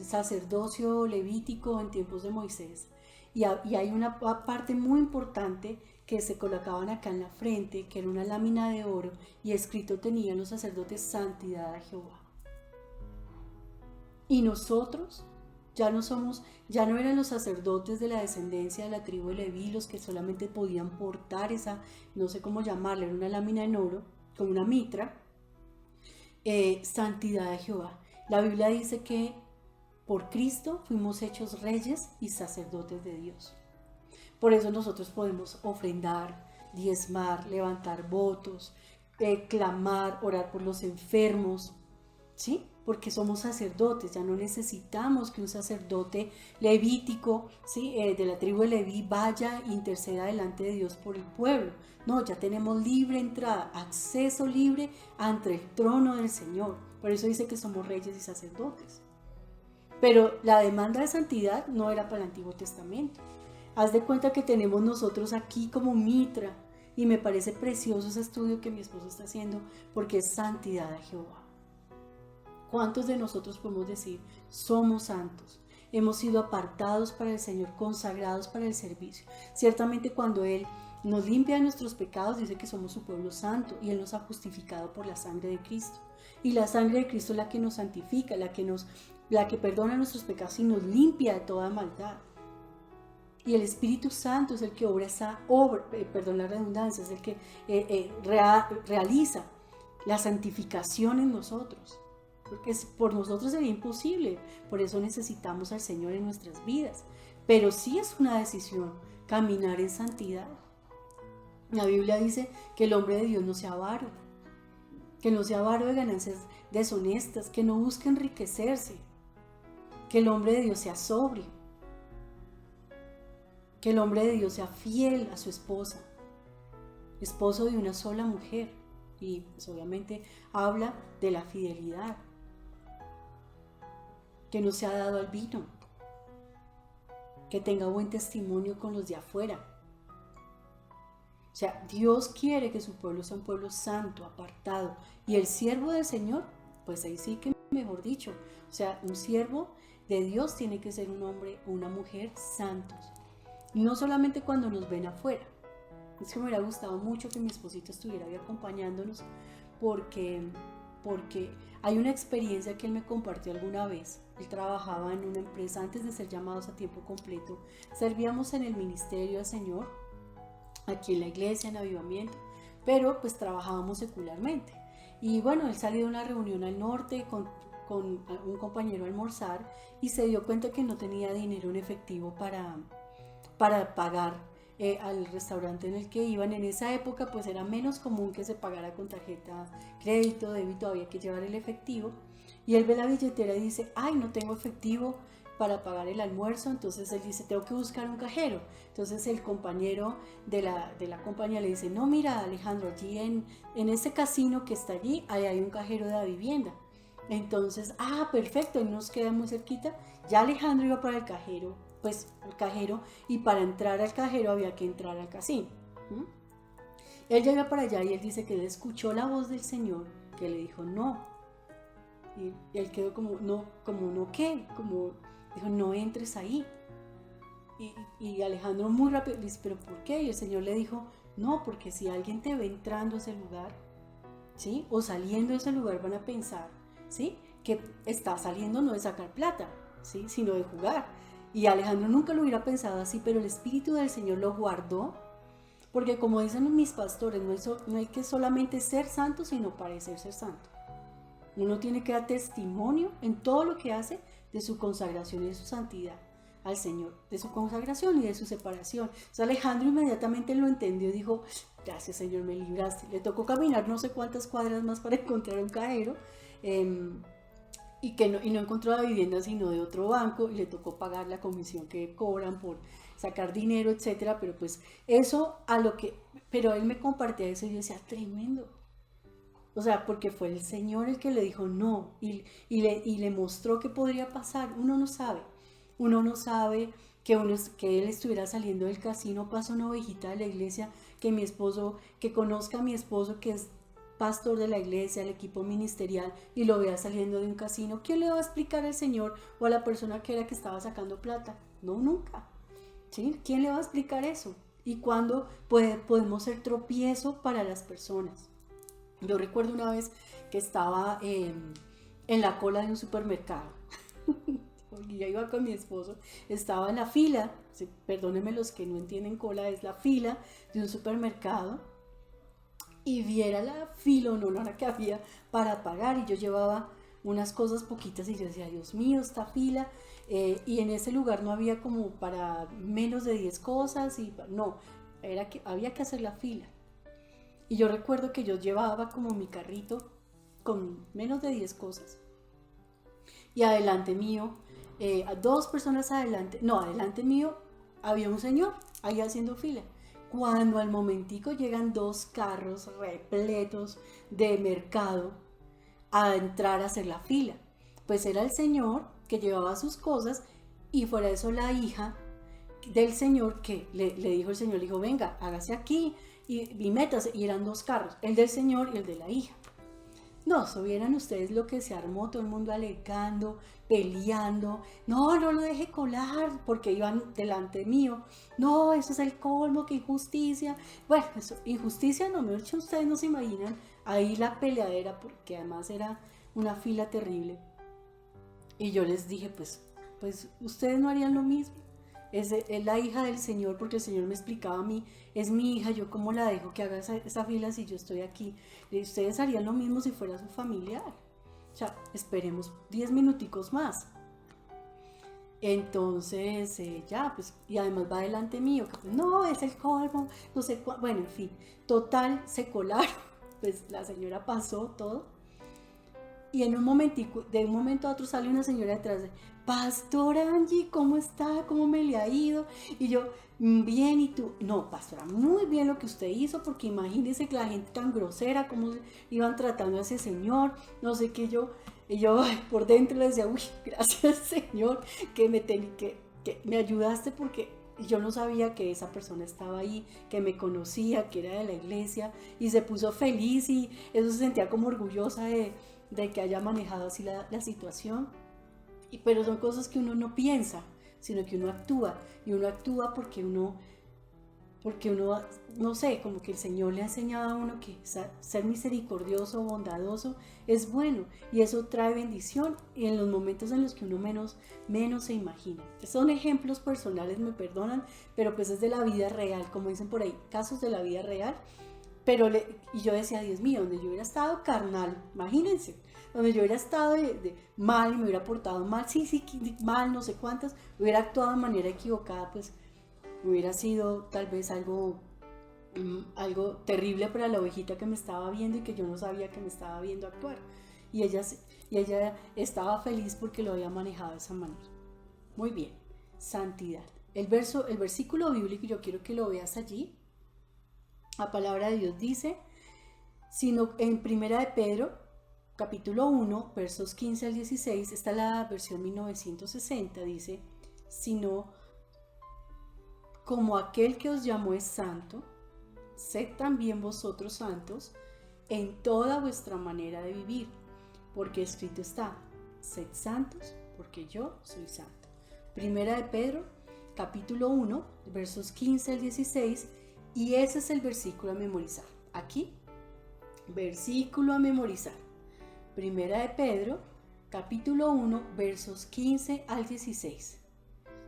sacerdocio levítico en tiempos de Moisés. Y hay una parte muy importante que se colocaban acá en la frente, que era una lámina de oro, y escrito tenían los sacerdotes santidad a Jehová. Y nosotros ya no eran los sacerdotes de la descendencia de la tribu de Leví los que solamente podían portar esa, no sé cómo llamarla, era una lámina en oro, como una mitra, santidad a Jehová. La Biblia dice que por Cristo fuimos hechos reyes y sacerdotes de Dios. Por eso nosotros podemos ofrendar, diezmar, levantar votos, clamar, orar por los enfermos, ¿sí? Porque somos sacerdotes, ya no necesitamos que un sacerdote levítico, ¿sí? De la tribu de Leví vaya e interceda delante de Dios por el pueblo. No, ya tenemos libre entrada, acceso libre ante el trono del Señor. Por eso dice que somos reyes y sacerdotes. Pero la demanda de santidad no era para el Antiguo Testamento. Haz de cuenta que tenemos nosotros aquí como mitra, y me parece precioso ese estudio que mi esposo está haciendo, porque es santidad a Jehová. ¿Cuántos de nosotros podemos decir, somos santos? Hemos sido apartados para el Señor, consagrados para el servicio. Ciertamente cuando Él nos limpia de nuestros pecados, dice que somos su pueblo santo, y Él nos ha justificado por la sangre de Cristo. Y la sangre de Cristo es la que nos santifica, la que perdona nuestros pecados y nos limpia de toda maldad. Y el Espíritu Santo es el que obra esa obra, perdón la redundancia, es el que realiza la santificación en nosotros. Porque por nosotros sería imposible, por eso necesitamos al Señor en nuestras vidas. Pero sí es una decisión caminar en santidad. La Biblia dice que el hombre de Dios no sea avaro, que no sea avaro de ganancias deshonestas, que no busque enriquecerse, que el hombre de Dios sea sobrio, que el hombre de Dios sea fiel a su esposa, esposo de una sola mujer. Y pues obviamente habla de la fidelidad, que no sea dado al vino, que tenga buen testimonio con los de afuera. O sea, Dios quiere que su pueblo sea un pueblo santo, apartado. Y el siervo del Señor, pues ahí sí que mejor dicho. O sea, un siervo de Dios tiene que ser un hombre o una mujer santos. No solamente cuando nos ven afuera. Es que me hubiera gustado mucho que mi esposito estuviera ahí acompañándonos porque hay una experiencia que él me compartió alguna vez. Él trabajaba en una empresa antes de ser llamados a tiempo completo. Servíamos en el ministerio del Señor, aquí en la iglesia, en Avivamiento, pero pues trabajábamos secularmente. Y bueno, él salió de una reunión al norte con un compañero a almorzar y se dio cuenta que no tenía dinero en efectivo para pagar al restaurante en el que iban. En esa época pues era menos común que se pagara con tarjeta crédito, débito, había que llevar el efectivo. Y él ve la billetera y dice, ay, no tengo efectivo para pagar el almuerzo. Entonces él dice, tengo que buscar un cajero. Entonces el compañero de la compañía le dice, no, mira Alejandro, allí en ese casino que está allí, ahí hay un cajero de la vivienda. Entonces, perfecto, y nos queda muy cerquita. Ya Alejandro iba para el cajero, y para entrar al cajero había que entrar al casino. Él ya iba para allá y él dice que él escuchó la voz del Señor que le dijo no. Y él quedó como no qué, como dijo, no entres ahí. Y Alejandro muy rápido le dice, ¿pero por qué? Y el Señor le dijo, no, porque si alguien te ve entrando a ese lugar, ¿sí? O saliendo de ese lugar, van a pensar, ¿sí? Que está saliendo no de sacar plata, ¿sí? Sino de jugar. Y Alejandro nunca lo hubiera pensado así, pero el Espíritu del Señor lo guardó, porque como dicen mis pastores, no hay que solamente ser santo, sino parecer ser santo. Uno tiene que dar testimonio en todo lo que hace de su consagración y de su santidad al Señor, de su consagración y de su separación. O sea, Alejandro inmediatamente lo entendió y dijo, gracias Señor, me libraste. Le tocó caminar no sé cuántas cuadras más para encontrar un cajero, y no encontró la vivienda sino de otro banco, y le tocó pagar la comisión que cobran por sacar dinero, etcétera. Pero pues eso pero él me compartía eso y yo decía, tremendo. O sea, porque fue el Señor el que le dijo no y le mostró qué podría pasar. Uno no sabe que él estuviera saliendo del casino, pasa una ovejita de la iglesia, que conozca a mi esposo que es pastor de la iglesia, el equipo ministerial, y lo vea saliendo de un casino. ¿Quién le va a explicar al Señor o a la persona que estaba sacando plata? No, nunca. ¿Sí? ¿Quién le va a explicar eso? Y cuándo podemos ser tropiezo para las personas. Yo recuerdo una vez que estaba en la cola de un supermercado. Y yo iba con mi esposo, estaba en la fila, perdónenme los que no entienden cola, es la fila de un supermercado, y viera la fila la que había para pagar, y yo llevaba unas cosas poquitas y yo decía, Dios mío, esta fila, y en ese lugar no había como para menos de 10 cosas, era que había que hacer la fila. Y yo recuerdo que yo llevaba como mi carrito con menos de 10 cosas, y adelante mío, dos personas adelante mío había un señor ahí haciendo fila. Cuando al momentico llegan 2 carros repletos de mercado a entrar a hacer la fila, pues era el señor que llevaba sus cosas, y fuera de eso la hija del señor que le dijo el señor, le dijo, venga, hágase aquí y métase, y eran 2 carros, el del señor y el de la hija. No, vieran ustedes lo que se armó, todo el mundo alegando, peleando, no lo deje colar, porque iban delante mío, no, eso es el colmo, qué injusticia. Bueno, eso, injusticia no, mejor dicho, ustedes no se imaginan ahí la peleadera, porque además era una fila terrible. Y yo les dije, pues ustedes no harían lo mismo. Es la hija del Señor, porque el Señor me explicaba a mí, es mi hija, yo cómo la dejo que haga esa fila si yo estoy aquí. Y ustedes harían lo mismo si fuera su familiar. O sea, esperemos 10 minuticos más. Entonces, ya, pues, y además va delante mío, que pues, no, es el colmo, no sé cuál, bueno, en fin, total, se colaron, pues la señora pasó todo, y en un momentico, de un momento a otro sale una señora detrás de, Pastor Angie, ¿cómo está? ¿Cómo me le ha ido? Y yo, bien, ¿y tú? No, pastora, muy bien lo que usted hizo, porque imagínese que la gente tan grosera, cómo iban tratando a ese señor, no sé qué y yo ay, por dentro le decía, uy, gracias Señor, que me ayudaste, porque yo no sabía que esa persona estaba ahí, que me conocía, que era de la iglesia, y se puso feliz, y eso se sentía como orgullosa de que haya manejado así la situación. Pero son cosas que uno no piensa, sino que uno actúa, y uno actúa porque uno, no sé, como que el Señor le ha enseñado a uno que ser misericordioso, bondadoso, es bueno, y eso trae bendición, y en los momentos en los que uno menos se imagina. Son ejemplos personales, me perdonan, pero pues es de la vida real, como dicen por ahí, casos de la vida real. Y yo decía, Dios mío, donde yo hubiera estado carnal, imagínense, donde yo hubiera estado de mal y me hubiera portado mal, sí, mal, no sé cuántas, hubiera actuado de manera equivocada, pues hubiera sido tal vez algo terrible para la ovejita que me estaba viendo y que yo no sabía que me estaba viendo actuar. Y ella estaba feliz porque lo había manejado de esa manera. Muy bien, santidad. El versículo bíblico, yo quiero que lo veas allí. La palabra de Dios dice, sino en Primera de Pedro, capítulo 1, versos 15 al 16, está la versión 1960, dice, sino como aquel que os llamó es santo, sed también vosotros santos en toda vuestra manera de vivir, porque escrito está, sed santos, porque yo soy santo. Primera de Pedro, capítulo 1, versos 15 al 16, y ese es el versículo a memorizar. Aquí, versículo a memorizar. Primera de Pedro, capítulo 1, versos 15 al 16.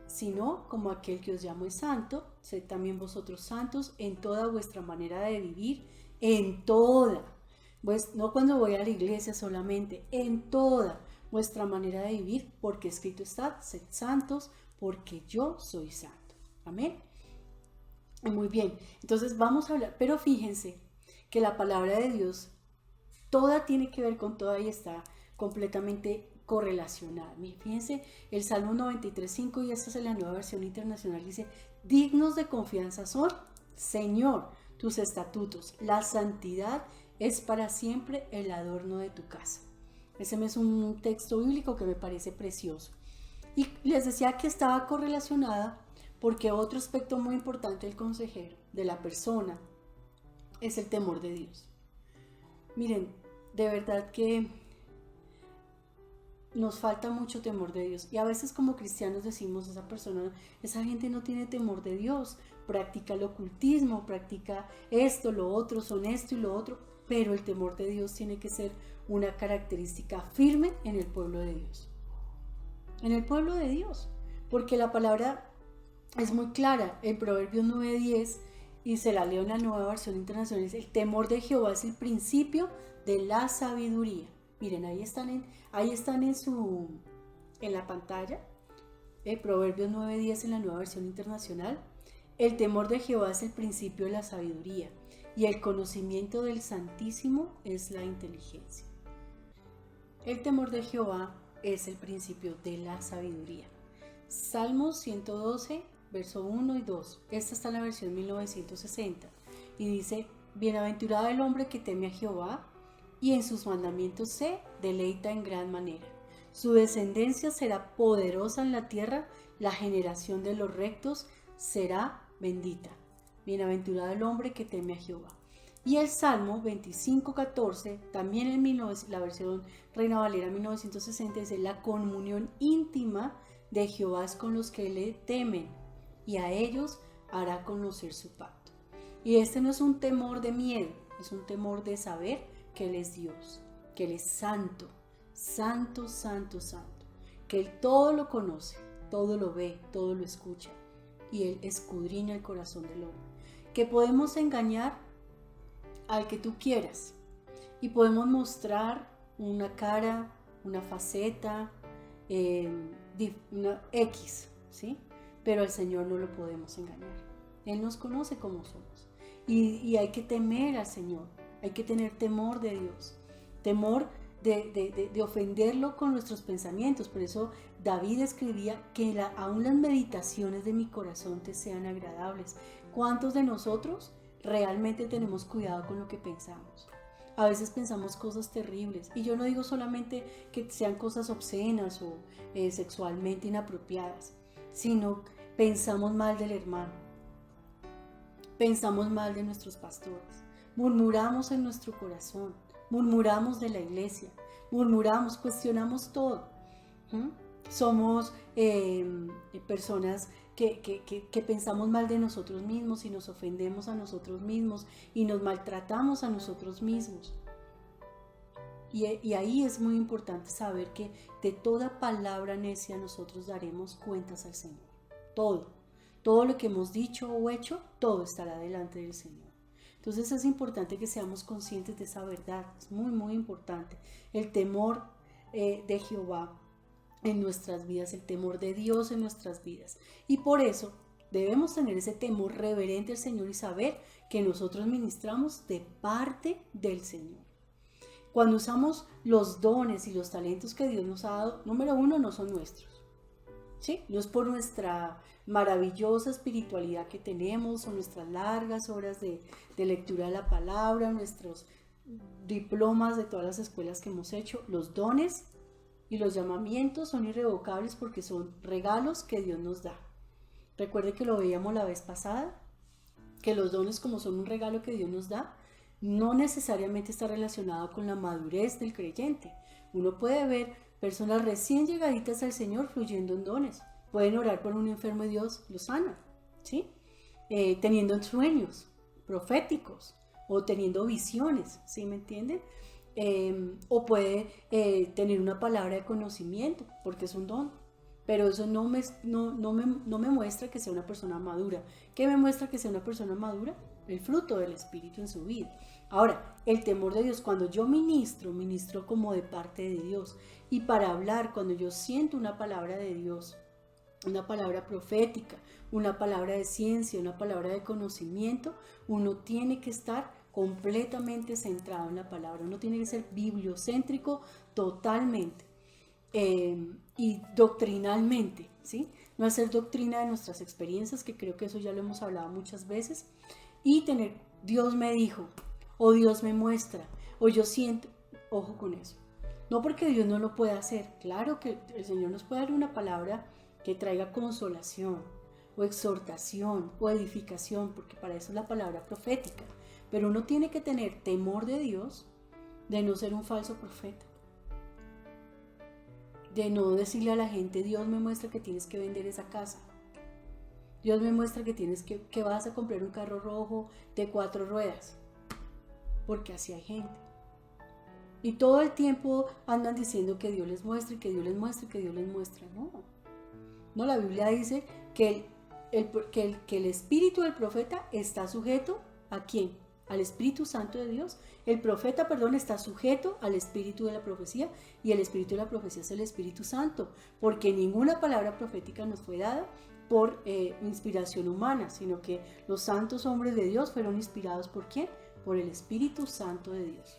Sino como aquel que os llamo es santo, sed también vosotros santos en toda vuestra manera de vivir, en toda, pues no cuando voy a la iglesia solamente, en toda vuestra manera de vivir, porque escrito está, sed santos, porque yo soy santo. Amén. Muy bien, entonces vamos a hablar, pero fíjense que la palabra de Dios, toda tiene que ver con toda y está completamente correlacionada. Fíjense, el Salmo 93:5, y esta es la Nueva Versión Internacional, dice, dignos de confianza son, Señor, tus estatutos, la santidad es para siempre el adorno de tu casa. Ese es un texto bíblico que me parece precioso. Y les decía que estaba correlacionada porque otro aspecto muy importante del consejero, de la persona, es el temor de Dios. Miren, de verdad que nos falta mucho temor de Dios. Y a veces como cristianos decimos, esa gente no tiene temor de Dios, practica el ocultismo, practica esto, lo otro, son esto y lo otro, pero el temor de Dios tiene que ser una característica firme en el pueblo de Dios. En el pueblo de Dios, porque la palabra es muy clara, en Proverbios 9:10, y se la leo en la Nueva Versión Internacional, dice, el temor de Jehová es el principio de la sabiduría. Miren, ahí están en la pantalla, Proverbios 9:10 en la Nueva Versión Internacional. El temor de Jehová es el principio de la sabiduría, y el conocimiento del Santísimo es la inteligencia. El temor de Jehová es el principio de la sabiduría. Salmos 112, verso 1 y 2. Esta está en la versión 1960. Y dice, bienaventurado el hombre que teme a Jehová, y en sus mandamientos se deleita en gran manera. Su descendencia será poderosa en la tierra, la generación de los rectos será bendita. Bienaventurado el hombre que teme a Jehová. Y el Salmo 25:14, también en la versión Reina Valera 1960, dice, la comunión íntima de Jehová es con los que le temen, y a ellos hará conocer su pacto. Y este no es un temor de miedo, es un temor de saber que Él es Dios, que Él es santo, santo, santo, santo, que Él todo lo conoce, todo lo ve, todo lo escucha, y Él escudriña el corazón del hombre. Que podemos engañar al que tú quieras, y podemos mostrar una cara, una faceta, una X, ¿sí? Pero al Señor no lo podemos engañar. Él nos conoce como somos. Y hay que temer al Señor, hay que tener temor de Dios, temor de ofenderlo con nuestros pensamientos. Por eso David escribía que aún las meditaciones de mi corazón te sean agradables. ¿Cuántos de nosotros realmente tenemos cuidado con lo que pensamos? A veces pensamos cosas terribles, y yo no digo solamente que sean cosas obscenas o sexualmente inapropiadas, sino pensamos mal del hermano, pensamos mal de nuestros pastores, murmuramos en nuestro corazón, murmuramos de la iglesia, murmuramos, cuestionamos todo. Somos personas que pensamos mal de nosotros mismos y nos ofendemos a nosotros mismos y nos maltratamos a nosotros mismos. Y ahí es muy importante saber que de toda palabra necia nosotros daremos cuentas al Señor. Todo lo que hemos dicho o hecho, todo estará delante del Señor. Entonces es importante que seamos conscientes de esa verdad. Es muy, muy importante. El temor de Jehová en nuestras vidas, el temor de Dios en nuestras vidas. Y por eso debemos tener ese temor reverente al Señor y saber que nosotros ministramos de parte del Señor. Cuando usamos los dones y los talentos que Dios nos ha dado, número uno, no son nuestros, ¿sí? No es por nuestra maravillosa espiritualidad que tenemos o nuestras largas horas de lectura de la palabra, nuestros diplomas de todas las escuelas que hemos hecho. Los dones y los llamamientos son irrevocables porque son regalos que Dios nos da. Recuerde que lo veíamos la vez pasada, que los dones, como son un regalo que Dios nos da, no necesariamente está relacionado con la madurez del creyente. Uno puede ver personas recién llegaditas al Señor fluyendo en dones. Pueden orar por un enfermo y Dios lo sana, ¿sí? Teniendo sueños proféticos o teniendo visiones, ¿sí me entienden? O puede tener una palabra de conocimiento, porque es un don, pero eso no me muestra que sea una persona madura. ¿Qué me muestra que sea una persona madura? El fruto del Espíritu en su vida. Ahora, el temor de Dios, cuando yo ministro como de parte de Dios, y para hablar, cuando yo siento una palabra de Dios, una palabra profética, una palabra de ciencia, una palabra de conocimiento, uno tiene que estar completamente centrado en la palabra. Uno tiene que ser bibliocéntrico totalmente y doctrinalmente, ¿sí? No hacer doctrina de nuestras experiencias, que creo que eso ya lo hemos hablado muchas veces, y tener Dios me dijo, o Dios me muestra, o yo siento. Ojo con eso. No porque Dios no lo pueda hacer. Claro que el Señor nos puede dar una palabra que traiga consolación o exhortación o edificación, porque para eso es la palabra profética. Pero uno tiene que tener temor de Dios, de no ser un falso profeta, de no decirle a la gente, Dios me muestra que tienes que vender esa casa, Dios me muestra que vas a comprar un carro rojo de 4 ruedas, porque así hay gente. Y todo el tiempo andan diciendo que Dios les muestra, y que Dios les muestra, y que Dios les muestra. No, la Biblia dice que el espíritu del profeta está sujeto ¿a quién? Al Espíritu Santo de Dios. El profeta, está sujeto al espíritu de la profecía, y el espíritu de la profecía es el Espíritu Santo, porque ninguna palabra profética nos fue dada por inspiración humana, sino que los santos hombres de Dios fueron inspirados ¿por quién? Por el Espíritu Santo de Dios.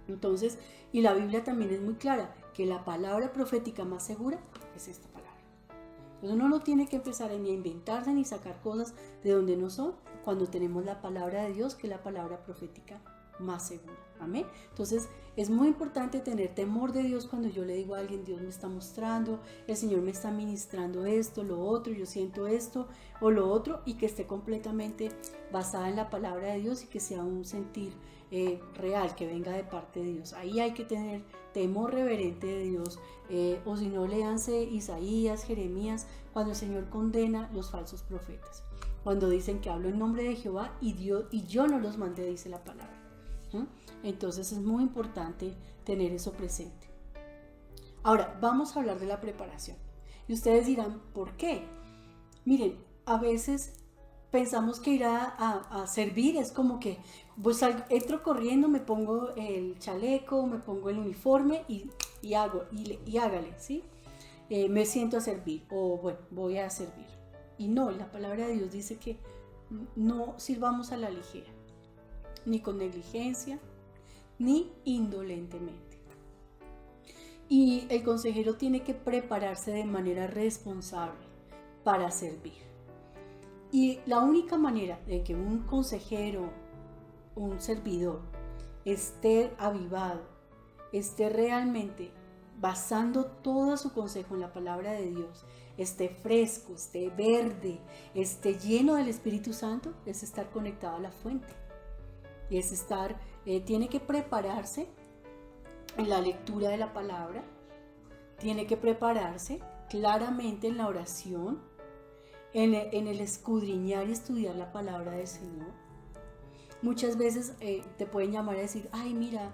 Entonces, y la Biblia también es muy clara, que la palabra profética más segura es esta palabra. Entonces uno no tiene que empezar ni a inventarse ni sacar cosas de donde no son, cuando tenemos la palabra de Dios, que es la palabra profética más segura. Amén. Entonces es muy importante tener temor de Dios cuando yo le digo a alguien, Dios me está mostrando, el Señor me está ministrando esto, lo otro, yo siento esto o lo otro, y que esté completamente basada en la palabra de Dios y que sea un sentir real, que venga de parte de Dios. Ahí hay que tener temor reverente de Dios, o si no, léanse Isaías, Jeremías, cuando el Señor condena los falsos profetas, cuando dicen que hablo en nombre de Jehová y yo no los mandé, dice la palabra. Entonces es muy importante tener eso presente. Ahora vamos a hablar de la preparación, y ustedes dirán, ¿por qué? Miren, a veces pensamos que ir a servir es como que pues entro corriendo, me pongo el chaleco, me pongo el uniforme y hágale, ¿sí? me siento a servir o bueno, voy a servir. Y no, la palabra de Dios dice que no sirvamos a la ligera, ni con negligencia, ni indolentemente. Y el consejero tiene que prepararse de manera responsable para servir. Y la única manera de que un consejero, un servidor, esté avivado, esté realmente basando todo su consejo en la palabra de Dios, esté fresco, esté verde, esté lleno del Espíritu Santo, es estar conectado a la fuente. Y es estar, tiene que prepararse en la lectura de la palabra, tiene que prepararse claramente en la oración, en el escudriñar y estudiar la palabra del Señor. Muchas veces te pueden llamar a decir, ay mira,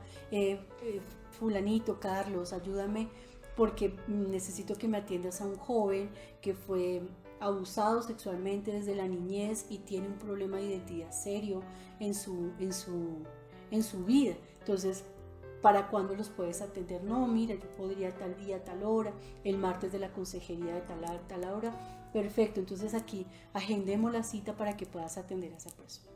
fulanito, Carlos, ayúdame porque necesito que me atiendas a un joven que fue abusado sexualmente desde la niñez y tiene un problema de identidad serio en su vida. Entonces, ¿para cuándo los puedes atender? No, mira, yo podría tal día, tal hora, el martes de la consejería de tal hora. Perfecto, entonces aquí agendemos la cita para que puedas atender a esa persona.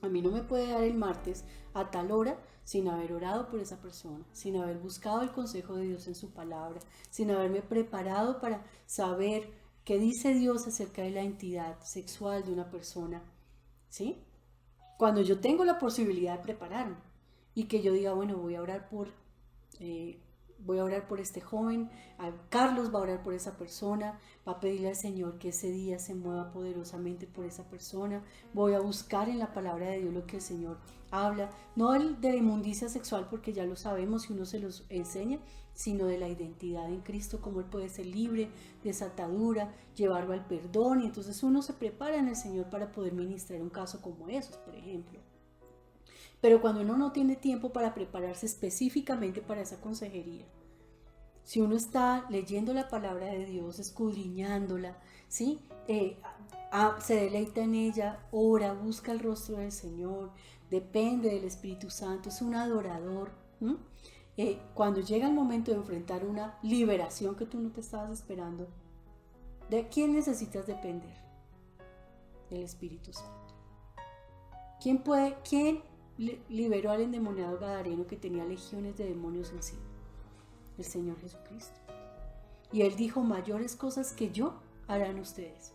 A mí no me puede dar el martes a tal hora sin haber orado por esa persona, sin haber buscado el consejo de Dios en su palabra, sin haberme preparado para saber qué dice Dios acerca de la identidad sexual de una persona, ¿sí? Cuando yo tengo la posibilidad de prepararme y que yo diga, bueno, voy a orar por este joven, Carlos va a orar por esa persona, va a pedirle al Señor que ese día se mueva poderosamente por esa persona, voy a buscar en la palabra de Dios lo que el Señor habla, no de la inmundicia sexual porque ya lo sabemos y uno se los enseña, sino de la identidad en Cristo, cómo Él puede ser libre de esa atadura, llevarlo al perdón, y entonces uno se prepara en el Señor para poder ministrar un caso como esos, por ejemplo. Pero cuando uno no tiene tiempo para prepararse específicamente para esa consejería, si uno está leyendo la palabra de Dios, escudriñándola, ¿sí? Se deleita en ella, ora, busca el rostro del Señor, depende del Espíritu Santo, es un adorador. Cuando llega el momento de enfrentar una liberación que tú no te estabas esperando, ¿de quién necesitas depender? Del Espíritu Santo. ¿Quién liberó al endemoniado gadareno que tenía legiones de demonios encima? El Señor Jesucristo. Y Él dijo, mayores cosas que yo harán ustedes.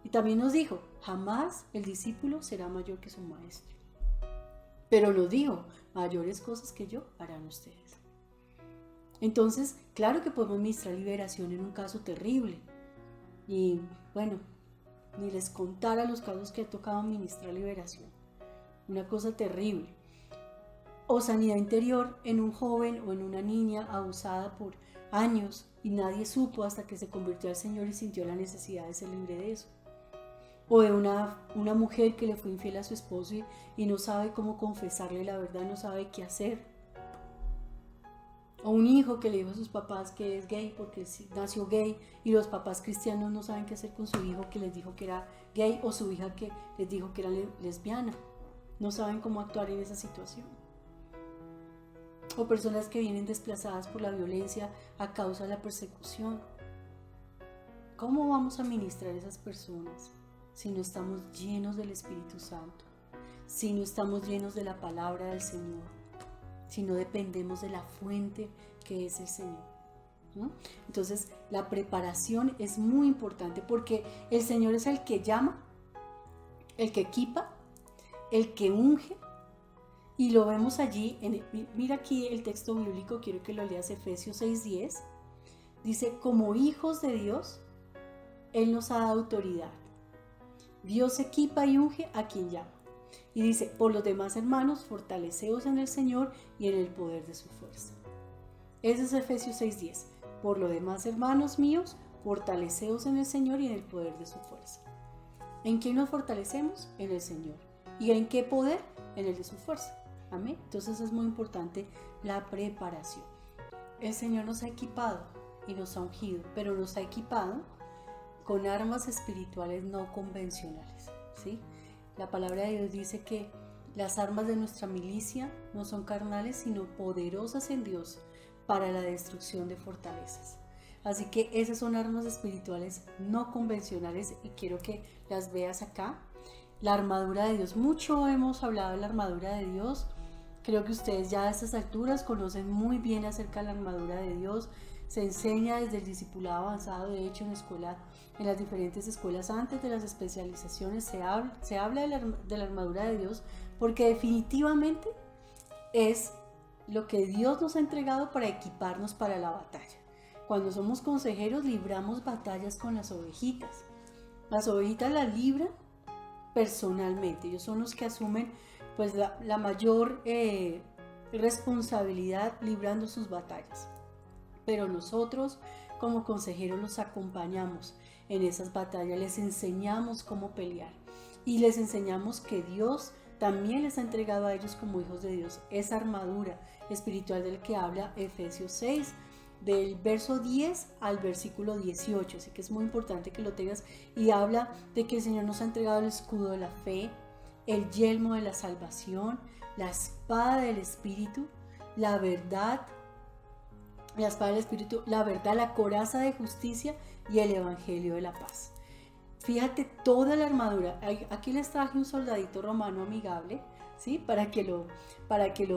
Y también nos dijo, jamás el discípulo será mayor que su maestro. Pero nos dijo, mayores cosas que yo harán ustedes. Entonces, claro que podemos ministrar liberación en un caso terrible. Y bueno, ni les contara los casos que ha tocado ministrar liberación. Una cosa terrible. O sanidad interior en un joven o en una niña abusada por años y nadie supo hasta que se convirtió al Señor y sintió la necesidad de ser libre de eso. O de una mujer que le fue infiel a su esposo y no sabe cómo confesarle la verdad, no sabe qué hacer. O un hijo que le dijo a sus papás que es gay porque nació gay y los papás cristianos no saben qué hacer con su hijo que les dijo que era gay, o su hija que les dijo que era lesbiana. No saben cómo actuar en esa situación. O personas que vienen desplazadas por la violencia a causa de la persecución. ¿Cómo vamos a ministrar a esas personas si no estamos llenos del Espíritu Santo? Si no estamos llenos de la palabra del Señor, si no dependemos de la fuente que es el Señor, ¿no? Entonces la preparación es muy importante porque el Señor es el que llama, el que equipa, el que unge. Y lo vemos allí, mira aquí el texto bíblico, quiero que lo leas, Efesios 6:10. Dice, como hijos de Dios, Él nos ha dado autoridad. Dios equipa y unge a quien llama. Y dice, por los demás hermanos, fortaleceos en el Señor y en el poder de su fuerza. Ese es Efesios 6:10. Por los demás hermanos míos, fortaleceos en el Señor y en el poder de su fuerza. ¿En quién nos fortalecemos? En el Señor. ¿Y en qué poder? En el de su fuerza. Amén. Entonces es muy importante la preparación. El Señor nos ha equipado y nos ha ungido, pero nos ha equipado con armas espirituales no convencionales, ¿sí? La palabra de Dios dice que las armas de nuestra milicia no son carnales, sino poderosas en Dios para la destrucción de fortalezas. Así que esas son armas espirituales no convencionales y quiero que las veas acá. La armadura de Dios, mucho hemos hablado de la armadura de Dios. Creo que ustedes ya a estas alturas conocen muy bien acerca de la armadura de Dios. Se enseña desde el discipulado avanzado, de hecho en las diferentes escuelas antes de las especializaciones se habla de la armadura de Dios, porque definitivamente es lo que Dios nos ha entregado para equiparnos para la batalla. Cuando somos consejeros libramos batallas con las ovejitas. Las ovejitas las libran personalmente, ellos son los que asumen pues la mayor responsabilidad librando sus batallas. Pero nosotros como consejeros los acompañamos en esas batallas, les enseñamos cómo pelear y les enseñamos que Dios también les ha entregado a ellos como hijos de Dios esa armadura espiritual del que habla Efesios 6, del verso 10 al versículo 18, así que es muy importante que lo tengas, y habla de que el Señor nos ha entregado el escudo de la fe, el yelmo de la salvación, la espada del Espíritu, la verdad, la coraza de justicia y el evangelio de la paz. Fíjate toda la armadura. Aquí les traje un soldadito romano amigable, ¿sí? Para que lo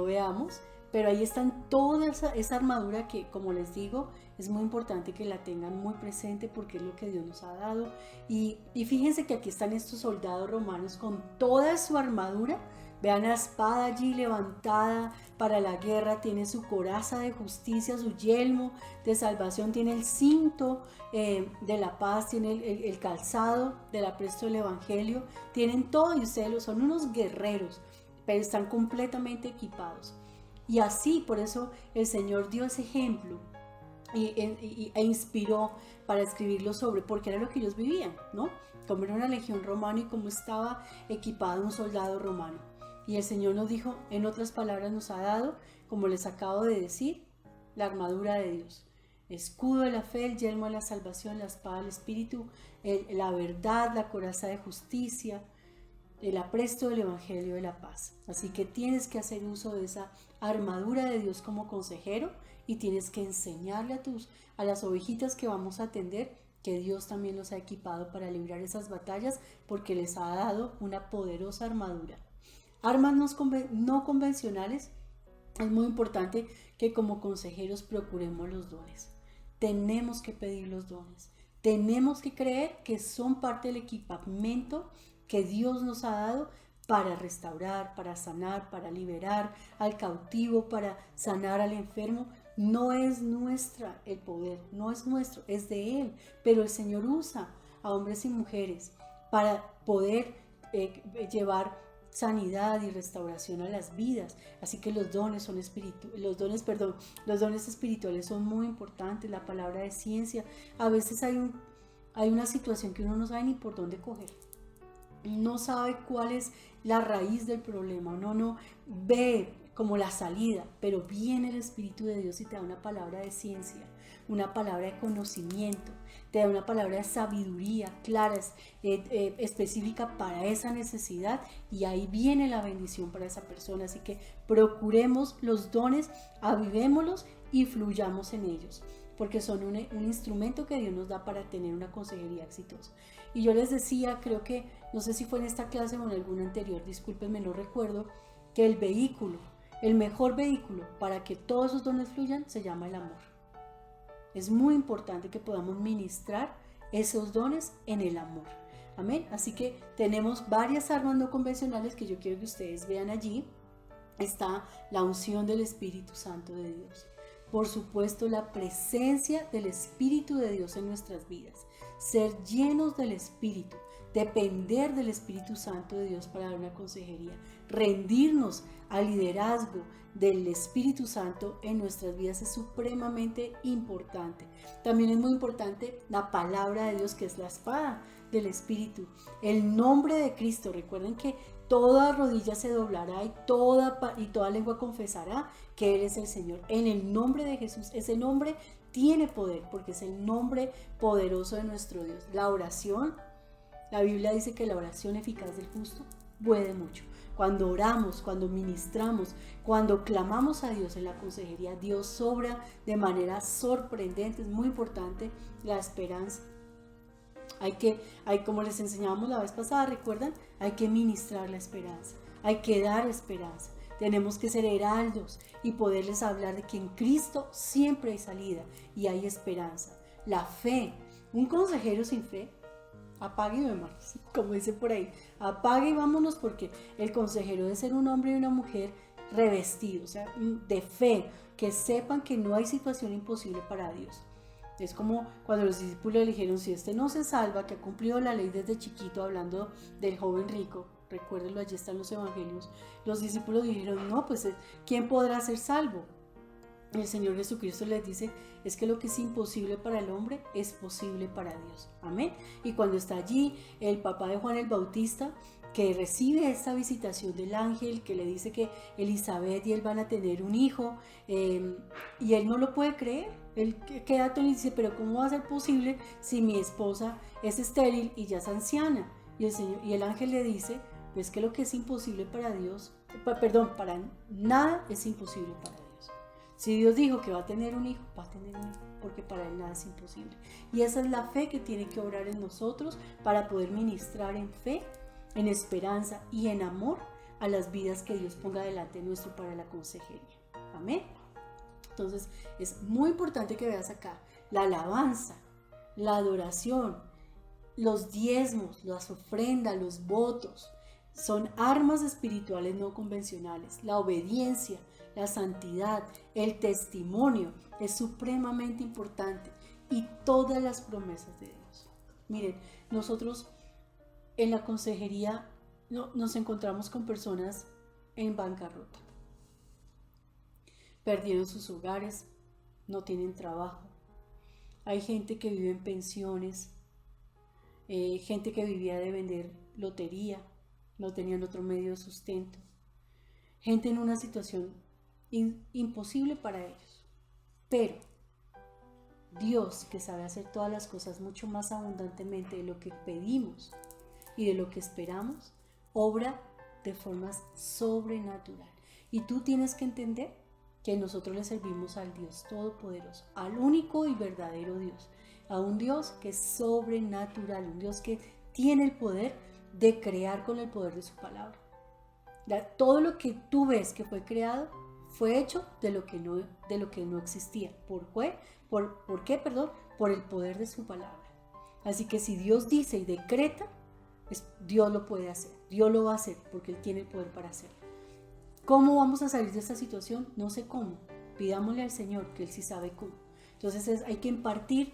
veamos. Pero ahí están toda esa armadura que, como les digo, es muy importante que la tengan muy presente porque es lo que Dios nos ha dado. Y fíjense que aquí están estos soldados romanos con toda su armadura. Vean la espada allí levantada para la guerra, tiene su coraza de justicia, su yelmo de salvación, tiene el cinto de la paz, tiene el calzado del apresto del evangelio, tienen todo y ustedes son unos guerreros, pero están completamente equipados. Y así, por eso el Señor dio ese ejemplo e inspiró para escribirlo porque era lo que ellos vivían, ¿no? Como era una legión romana y cómo estaba equipado un soldado romano. Y el Señor nos dijo, en otras palabras nos ha dado, como les acabo de decir, la armadura de Dios. Escudo de la fe, el yelmo de la salvación, la espada del Espíritu, la verdad, la coraza de justicia, el apresto del evangelio de la paz. Así que tienes que hacer uso de esa armadura de Dios como consejero y tienes que enseñarle a las ovejitas que vamos a atender que Dios también los ha equipado para librar esas batallas porque les ha dado una poderosa armadura. Armas no convencionales, es muy importante que como consejeros procuremos los dones. Tenemos que pedir los dones. Tenemos que creer que son parte del equipamiento que Dios nos ha dado para restaurar, para sanar, para liberar al cautivo, para sanar al enfermo. No es el poder, no es nuestro, es de Él. Pero el Señor usa a hombres y mujeres para poder llevar sanidad y restauración a las vidas. Así que los dones espirituales son muy importantes. La palabra de ciencia, a veces hay una situación que uno no sabe ni por dónde coger, no sabe cuál es la raíz del problema, uno no ve como la salida, pero viene el Espíritu de Dios y te da una palabra de ciencia, una palabra de conocimiento, te da una palabra de sabiduría clara, específica para esa necesidad, y ahí viene la bendición para esa persona. Así que procuremos los dones, avivémoslos y fluyamos en ellos, porque son un instrumento que Dios nos da para tener una consejería exitosa. Y yo les decía, creo que, no sé si fue en esta clase o en alguna anterior, discúlpenme, no recuerdo, que el mejor vehículo para que todos esos dones fluyan se llama el amor. Es muy importante que podamos ministrar esos dones en el amor. Amén. Así que tenemos varias armas no convencionales que yo quiero que ustedes vean allí. Está la unción del Espíritu Santo de Dios. Por supuesto, la presencia del Espíritu de Dios en nuestras vidas. Ser llenos del Espíritu. Depender del Espíritu Santo de Dios para dar una consejería. Rendirnos al liderazgo del Espíritu Santo en nuestras vidas es supremamente importante. También es muy importante la palabra de Dios, que es la espada del Espíritu. El nombre de Cristo. Recuerden que toda rodilla se doblará y toda lengua confesará que Él es el Señor. En el nombre de Jesús, ese nombre tiene poder porque es el nombre poderoso de nuestro Dios. La oración, la Biblia dice que la oración eficaz del justo puede mucho. Cuando oramos, cuando ministramos, cuando clamamos a Dios en la consejería, Dios obra de manera sorprendente. Es muy importante la esperanza. Como les enseñábamos la vez pasada, ¿recuerdan? Hay que ministrar la esperanza, hay que dar esperanza. Tenemos que ser heraldos y poderles hablar de que en Cristo siempre hay salida y hay esperanza. La fe, un consejero sin fe, apague y vámonos, como dice por ahí, apague y vámonos, porque el consejero debe ser un hombre y una mujer revestidos, o sea, de fe, que sepan que no hay situación imposible para Dios. Es como cuando los discípulos le dijeron, si este no se salva, que ha cumplido la ley desde chiquito, hablando del joven rico, recuérdenlo, allí están los evangelios, los discípulos dijeron, no, pues ¿quién podrá ser salvo? El Señor Jesucristo les dice, es que lo que es imposible para el hombre es posible para Dios. Amén. Y cuando está allí el papá de Juan el Bautista, que recibe esta visitación del ángel, que le dice que Elizabeth y él van a tener un hijo, y él no lo puede creer. Él queda atónito y dice, pero ¿cómo va a ser posible si mi esposa es estéril y ya es anciana? Y el ángel le dice, pues que lo que es imposible para Dios, para nada es imposible para Dios. Si Dios dijo que va a tener un hijo, va a tener un hijo, porque para Él nada es imposible. Y esa es la fe que tiene que obrar en nosotros para poder ministrar en fe, en esperanza y en amor a las vidas que Dios ponga delante nuestro para la consejería. Amén. Entonces es muy importante que veas acá la alabanza, la adoración, los diezmos, las ofrendas, los votos. Son armas espirituales no convencionales. La obediencia, la santidad, el testimonio es supremamente importante, y todas las promesas de Dios. Miren, nosotros en la consejería nos encontramos con personas en bancarrota. Perdieron sus hogares, no tienen trabajo. Hay gente que vive en pensiones, gente que vivía de vender lotería, no tenían otro medio de sustento. Gente en una situación imposible para ellos. Pero Dios, que sabe hacer todas las cosas mucho más abundantemente de lo que pedimos y de lo que esperamos, obra de formas sobrenatural. Y tú tienes que entender que nosotros le servimos al Dios Todopoderoso, al único y verdadero Dios, a un Dios que es sobrenatural, un Dios que tiene el poder de crear con el poder de su palabra. Todo lo que tú ves que fue creado fue hecho de lo que no existía. ¿Por qué? Por el poder de su palabra. Así que si Dios dice y decreta, Dios lo puede hacer. Dios lo va a hacer porque Él tiene el poder para hacerlo. ¿Cómo vamos a salir de esta situación? No sé cómo. Pidámosle al Señor, que Él sí sabe cómo. Entonces hay que impartir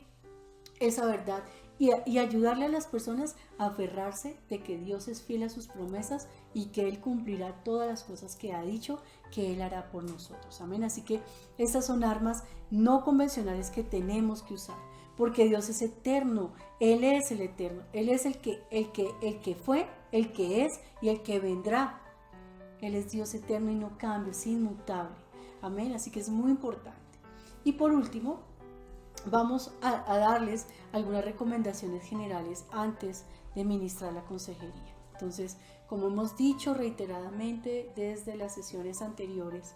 esa verdad y ayudarle a las personas a aferrarse de que Dios es fiel a sus promesas y que Él cumplirá todas las cosas que ha dicho que Él hará por nosotros. Amén. Así que estas son armas no convencionales que tenemos que usar, porque Dios es eterno. Él es el eterno. Él es el que fue, el que es y el que vendrá. Él es Dios eterno y no cambia, es inmutable. Amén. Así que es muy importante. Y por último, vamos a darles algunas recomendaciones generales antes de ministrar la consejería. Entonces, como hemos dicho reiteradamente desde las sesiones anteriores,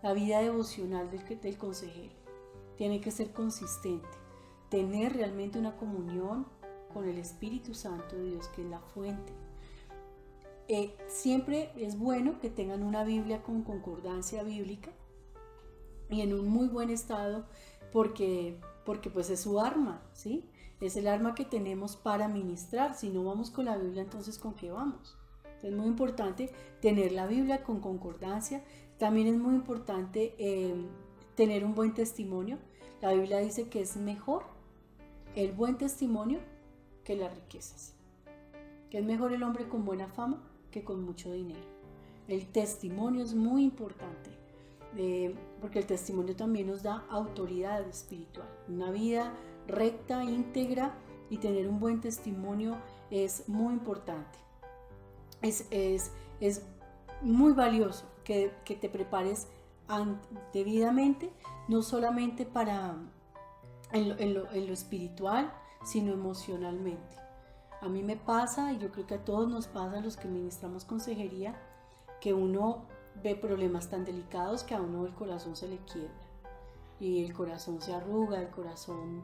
la vida devocional del consejero tiene que ser consistente, tener realmente una comunión con el Espíritu Santo de Dios, que es la fuente. Siempre es bueno que tengan una Biblia con concordancia bíblica y en un muy buen estado, porque pues es su arma, ¿sí? Es el arma que tenemos para ministrar. Si no vamos con la Biblia, entonces ¿con qué vamos? Es muy importante tener la Biblia con concordancia. También es muy importante tener un buen testimonio. La Biblia dice que es mejor el buen testimonio que las riquezas. Que es mejor el hombre con buena fama que con mucho dinero. El testimonio es muy importante. Porque el testimonio también nos da autoridad espiritual. Una vida recta, íntegra, y tener un buen testimonio es muy importante. Es muy valioso que te prepares debidamente, no solamente en lo espiritual, sino emocionalmente. A mí me pasa, y yo creo que a todos nos pasa, a los que ministramos consejería, que uno ve problemas tan delicados que a uno el corazón se le quiebra y el corazón se arruga, el corazón,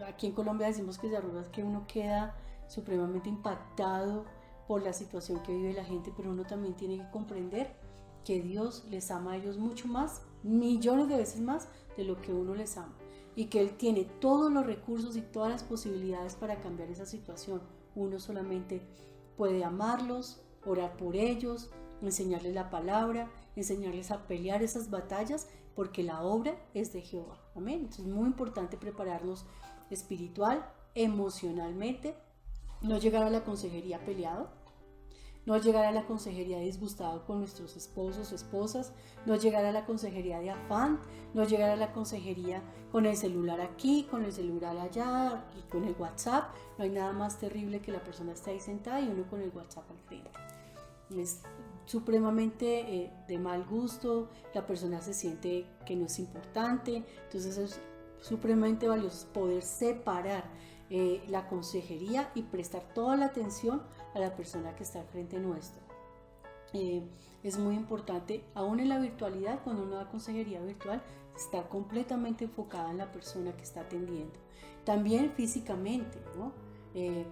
aquí en Colombia decimos que se arruga, es que uno queda supremamente impactado por la situación que vive la gente, pero uno también tiene que comprender que Dios les ama a ellos mucho más, millones de veces más de lo que uno les ama, y que Él tiene todos los recursos y todas las posibilidades para cambiar esa situación. Uno solamente puede amarlos, orar por ellos, enseñarles la palabra, enseñarles a pelear esas batallas, porque la obra es de Jehová. Amén. Entonces es muy importante prepararnos espiritual, emocionalmente, no llegar a la consejería peleado, no llegar a la consejería disgustado con nuestros esposos o esposas, no llegar a la consejería de afán, no llegar a la consejería con el celular aquí, con el celular allá y con el WhatsApp. No hay nada más terrible que la persona esté ahí sentada y uno con el WhatsApp al frente. Es supremamente de mal gusto, la persona se siente que no es importante, entonces es supremamente valioso poder separar la consejería y prestar toda la atención a la persona que está al frente nuestro. Es muy importante, aún en la virtualidad, cuando uno da consejería virtual, estar completamente enfocada en la persona que está atendiendo. También físicamente, ¿no?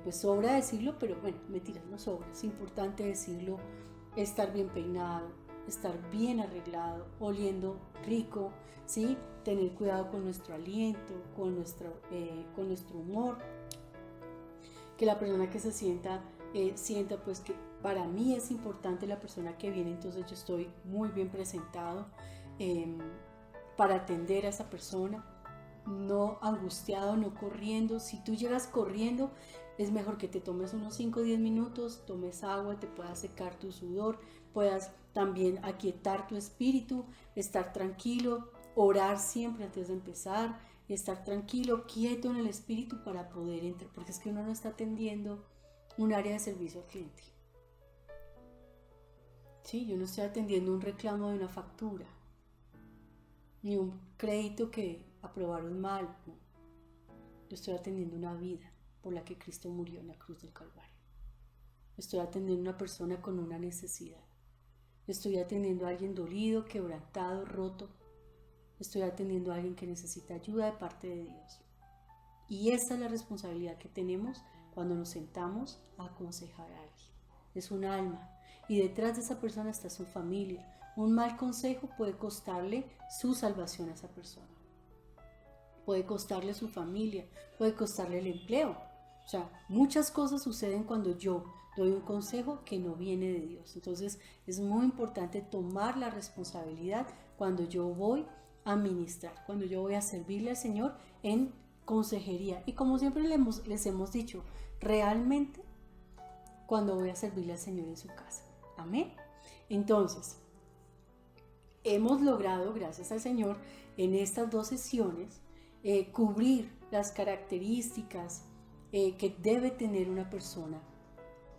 Pues sobra decirlo, pero bueno, mentira, no sobra, es importante decirlo, estar bien peinado, estar bien arreglado, oliendo rico, ¿sí? Tener cuidado con nuestro aliento, con nuestro humor, que la persona que se sienta pues que para mí es importante la persona que viene, entonces yo estoy muy bien presentado para atender a esa persona, no angustiado, no corriendo. Si tú llegas corriendo, es mejor que te tomes unos 5 o 10 minutos, tomes agua, te puedas secar tu sudor, puedas también aquietar tu espíritu, estar tranquilo, orar siempre antes de empezar, estar tranquilo, quieto en el espíritu para poder entrar, porque es que uno no está atendiendo un área de servicio al cliente. Sí, yo no estoy atendiendo un reclamo de una factura, ni un crédito que aprobaron mal, no. Yo estoy atendiendo una vida por la que Cristo murió en la cruz del Calvario. Estoy atendiendo a una persona con una necesidad. Estoy atendiendo a alguien dolido, quebrantado, roto. Estoy atendiendo a alguien que necesita ayuda de parte de Dios. Y esa es la responsabilidad que tenemos cuando nos sentamos a aconsejar a alguien. Es un alma y detrás de esa persona está su familia. Un mal consejo puede costarle su salvación a esa persona. Puede costarle su familia, puede costarle el empleo. O sea, muchas cosas suceden cuando yo doy un consejo que no viene de Dios. Entonces es muy importante tomar la responsabilidad cuando yo voy a ministrar, cuando yo voy a servirle al Señor en consejería. Y como siempre les hemos dicho, realmente cuando voy a servirle al Señor en su casa. Amén. Entonces, hemos logrado, gracias al Señor, en estas 2 sesiones, cubrir las características que debe tener una persona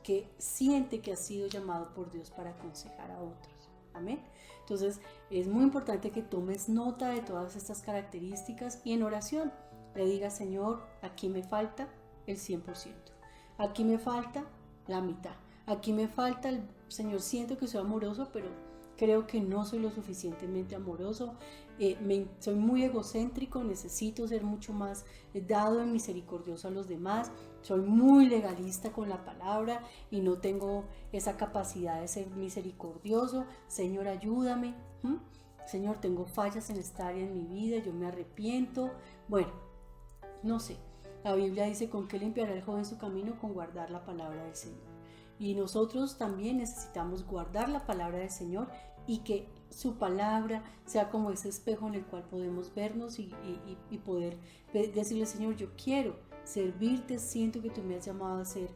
que siente que ha sido llamado por Dios para aconsejar a otros. Amén. Entonces es muy importante que tomes nota de todas estas características y en oración le digas: Señor, aquí me falta el 100%, aquí me falta la mitad, aquí me falta Señor, siento que soy amoroso, pero creo que no soy lo suficientemente amoroso, soy muy egocéntrico, necesito ser mucho más dado y misericordioso a los demás, soy muy legalista con la palabra y no tengo esa capacidad de ser misericordioso. Señor, ayúdame. Señor, tengo fallas en esta área en mi vida, yo me arrepiento. Bueno, no sé, la Biblia dice: ¿con qué limpiará el joven su camino? Con guardar la palabra del Señor. Y nosotros también necesitamos guardar la palabra del Señor y que su palabra sea como ese espejo en el cual podemos vernos y poder decirle: Señor, yo quiero servirte, siento que tú me has llamado a ser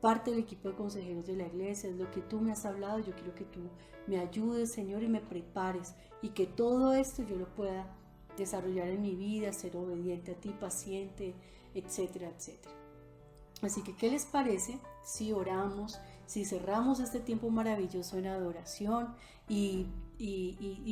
parte del equipo de consejeros de la iglesia, es lo que tú me has hablado, yo quiero que tú me ayudes, Señor, y me prepares, y que todo esto yo lo pueda desarrollar en mi vida, ser obediente a ti, paciente, etcétera, etcétera. Así que, ¿qué les parece si oramos, si cerramos este tiempo maravilloso en adoración y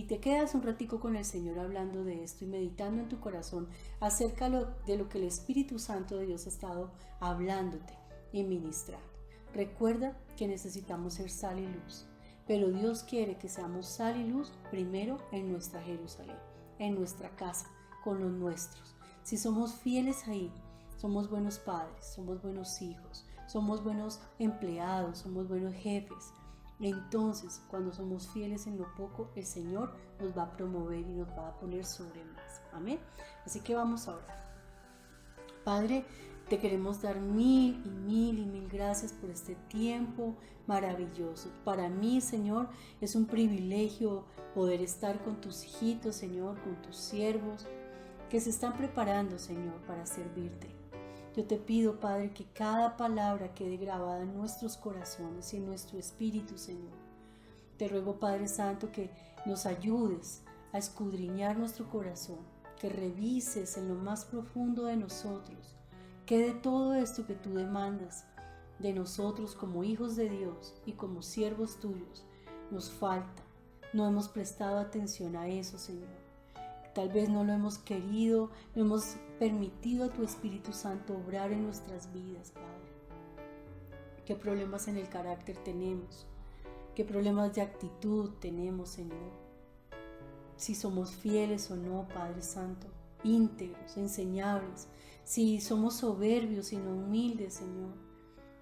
te quedas un ratico con el Señor hablando de esto y meditando en tu corazón acerca de lo que el Espíritu Santo de Dios ha estado hablándote? y ministrando. Recuerda que necesitamos ser sal y luz, pero Dios quiere que seamos sal y luz primero en nuestra Jerusalén, en nuestra casa, con los nuestros. Si somos fieles ahí, somos buenos padres, somos buenos hijos, somos buenos empleados, somos buenos jefes. Entonces, cuando somos fieles en lo poco, el Señor nos va a promover y nos va a poner sobre más. Amén. Así que vamos a orar. Padre, te queremos dar mil gracias por este tiempo maravilloso. Para mí, Señor, es un privilegio poder estar con tus hijitos, Señor, con tus siervos que se están preparando, Señor, para servirte. Yo te pido, Padre, que cada palabra quede grabada en nuestros corazones y en nuestro espíritu, Señor. Te ruego, Padre Santo, que nos ayudes a escudriñar nuestro corazón, que revises en lo más profundo de nosotros, que de todo esto que tú demandas de nosotros como hijos de Dios y como siervos tuyos, nos falta. No hemos prestado atención a eso, Señor. Tal vez no lo hemos querido, no hemos permitido a tu Espíritu Santo obrar en nuestras vidas, Padre. ¿Qué problemas en el carácter tenemos? ¿Qué problemas de actitud tenemos, Señor? Si somos fieles o no, Padre Santo, íntegros, enseñables, si somos soberbios y no humildes, Señor,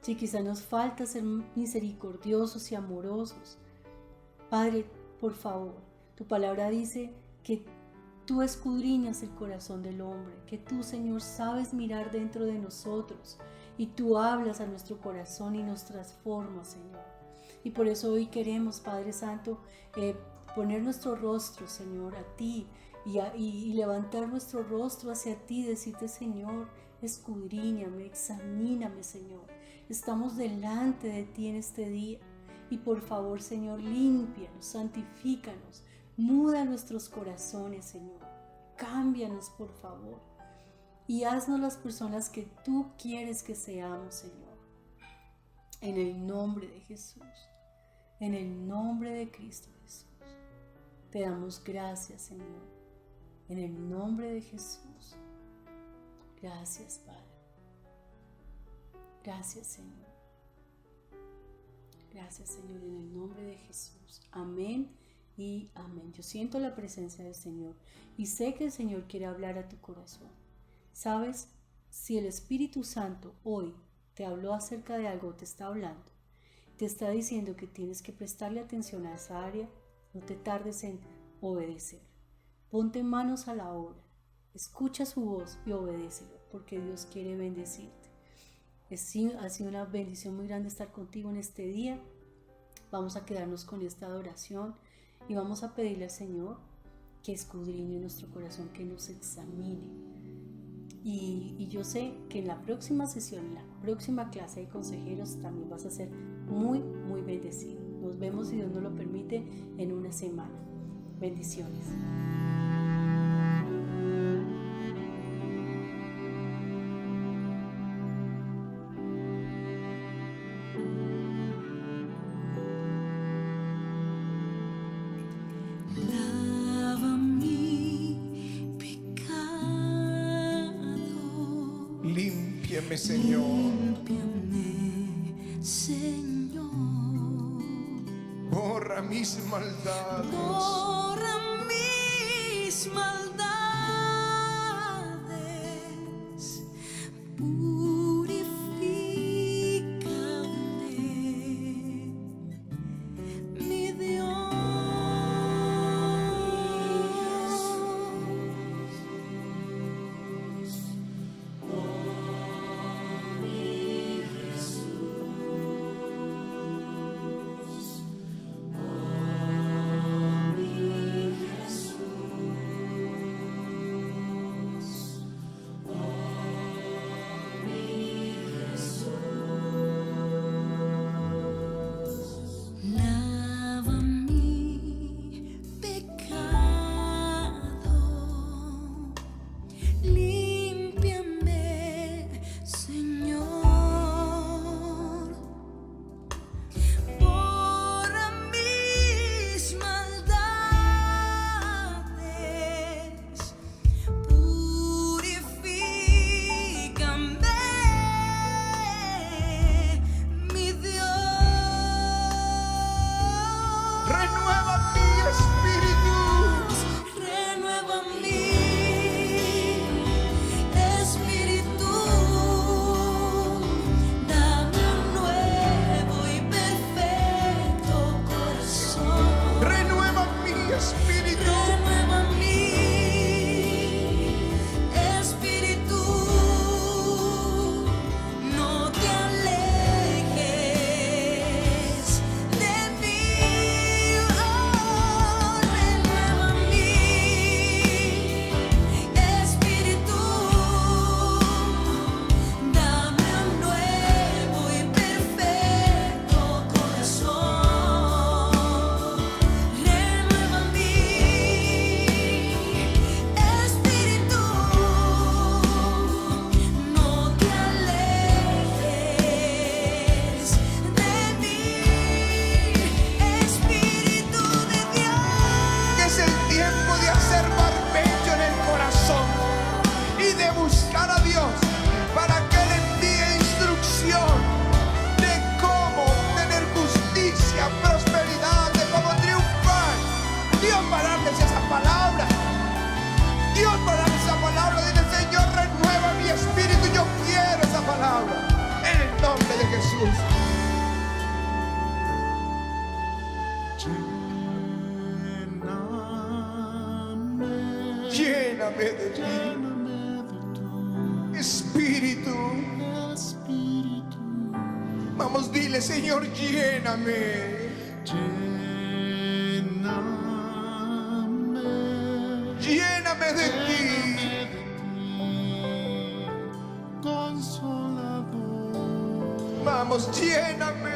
si quizá nos falta ser misericordiosos y amorosos. Padre, por favor, tu palabra dice que tú escudriñas el corazón del hombre, que tú, Señor, sabes mirar dentro de nosotros y tú hablas a nuestro corazón y nos transformas, Señor. Y por eso hoy queremos, Padre Santo, poner nuestro rostro, Señor, a ti y levantar nuestro rostro hacia ti, decirte, Señor, escudriñame, examíname, Señor. Estamos delante de ti en este día y por favor, Señor, límpianos, santifícanos, muda nuestros corazones, Señor. Cámbianos, por favor, y haznos las personas que tú quieres que seamos, Señor. En el nombre de Jesús, en el nombre de Cristo Jesús, te damos gracias, Señor. En el nombre de Jesús. Gracias, Padre. Gracias, Señor. Gracias, Señor, en el nombre de Jesús. Amén y amén. Yo siento la presencia del Señor y sé que el Señor quiere hablar a tu corazón. ¿Sabes? Si el Espíritu Santo hoy te habló acerca de algo, te está hablando, te está diciendo que tienes que prestarle atención a esa área, no te tardes en obedecer. Ponte manos a la obra, escucha su voz y obedécelo, porque Dios quiere bendecirte. Ha sido una bendición muy grande estar contigo en este día. Vamos a quedarnos con esta adoración y vamos a pedirle al Señor que escudriñe nuestro corazón, que nos examine. Y yo sé que en la próxima sesión, en la próxima clase de consejeros, también vas a ser muy bendecido. Nos vemos, si Dios nos lo permite, en una semana. Bendiciones. Lava mi pecado, Límpiame, Señor. límpiame, Señor, Borra mis maldades. borra mis maldades, purifícame, mi Dios. lléname de ti. Espíritu. Vamos, dile, Señor, lléname. Lléname de ti. Vamos, lléname.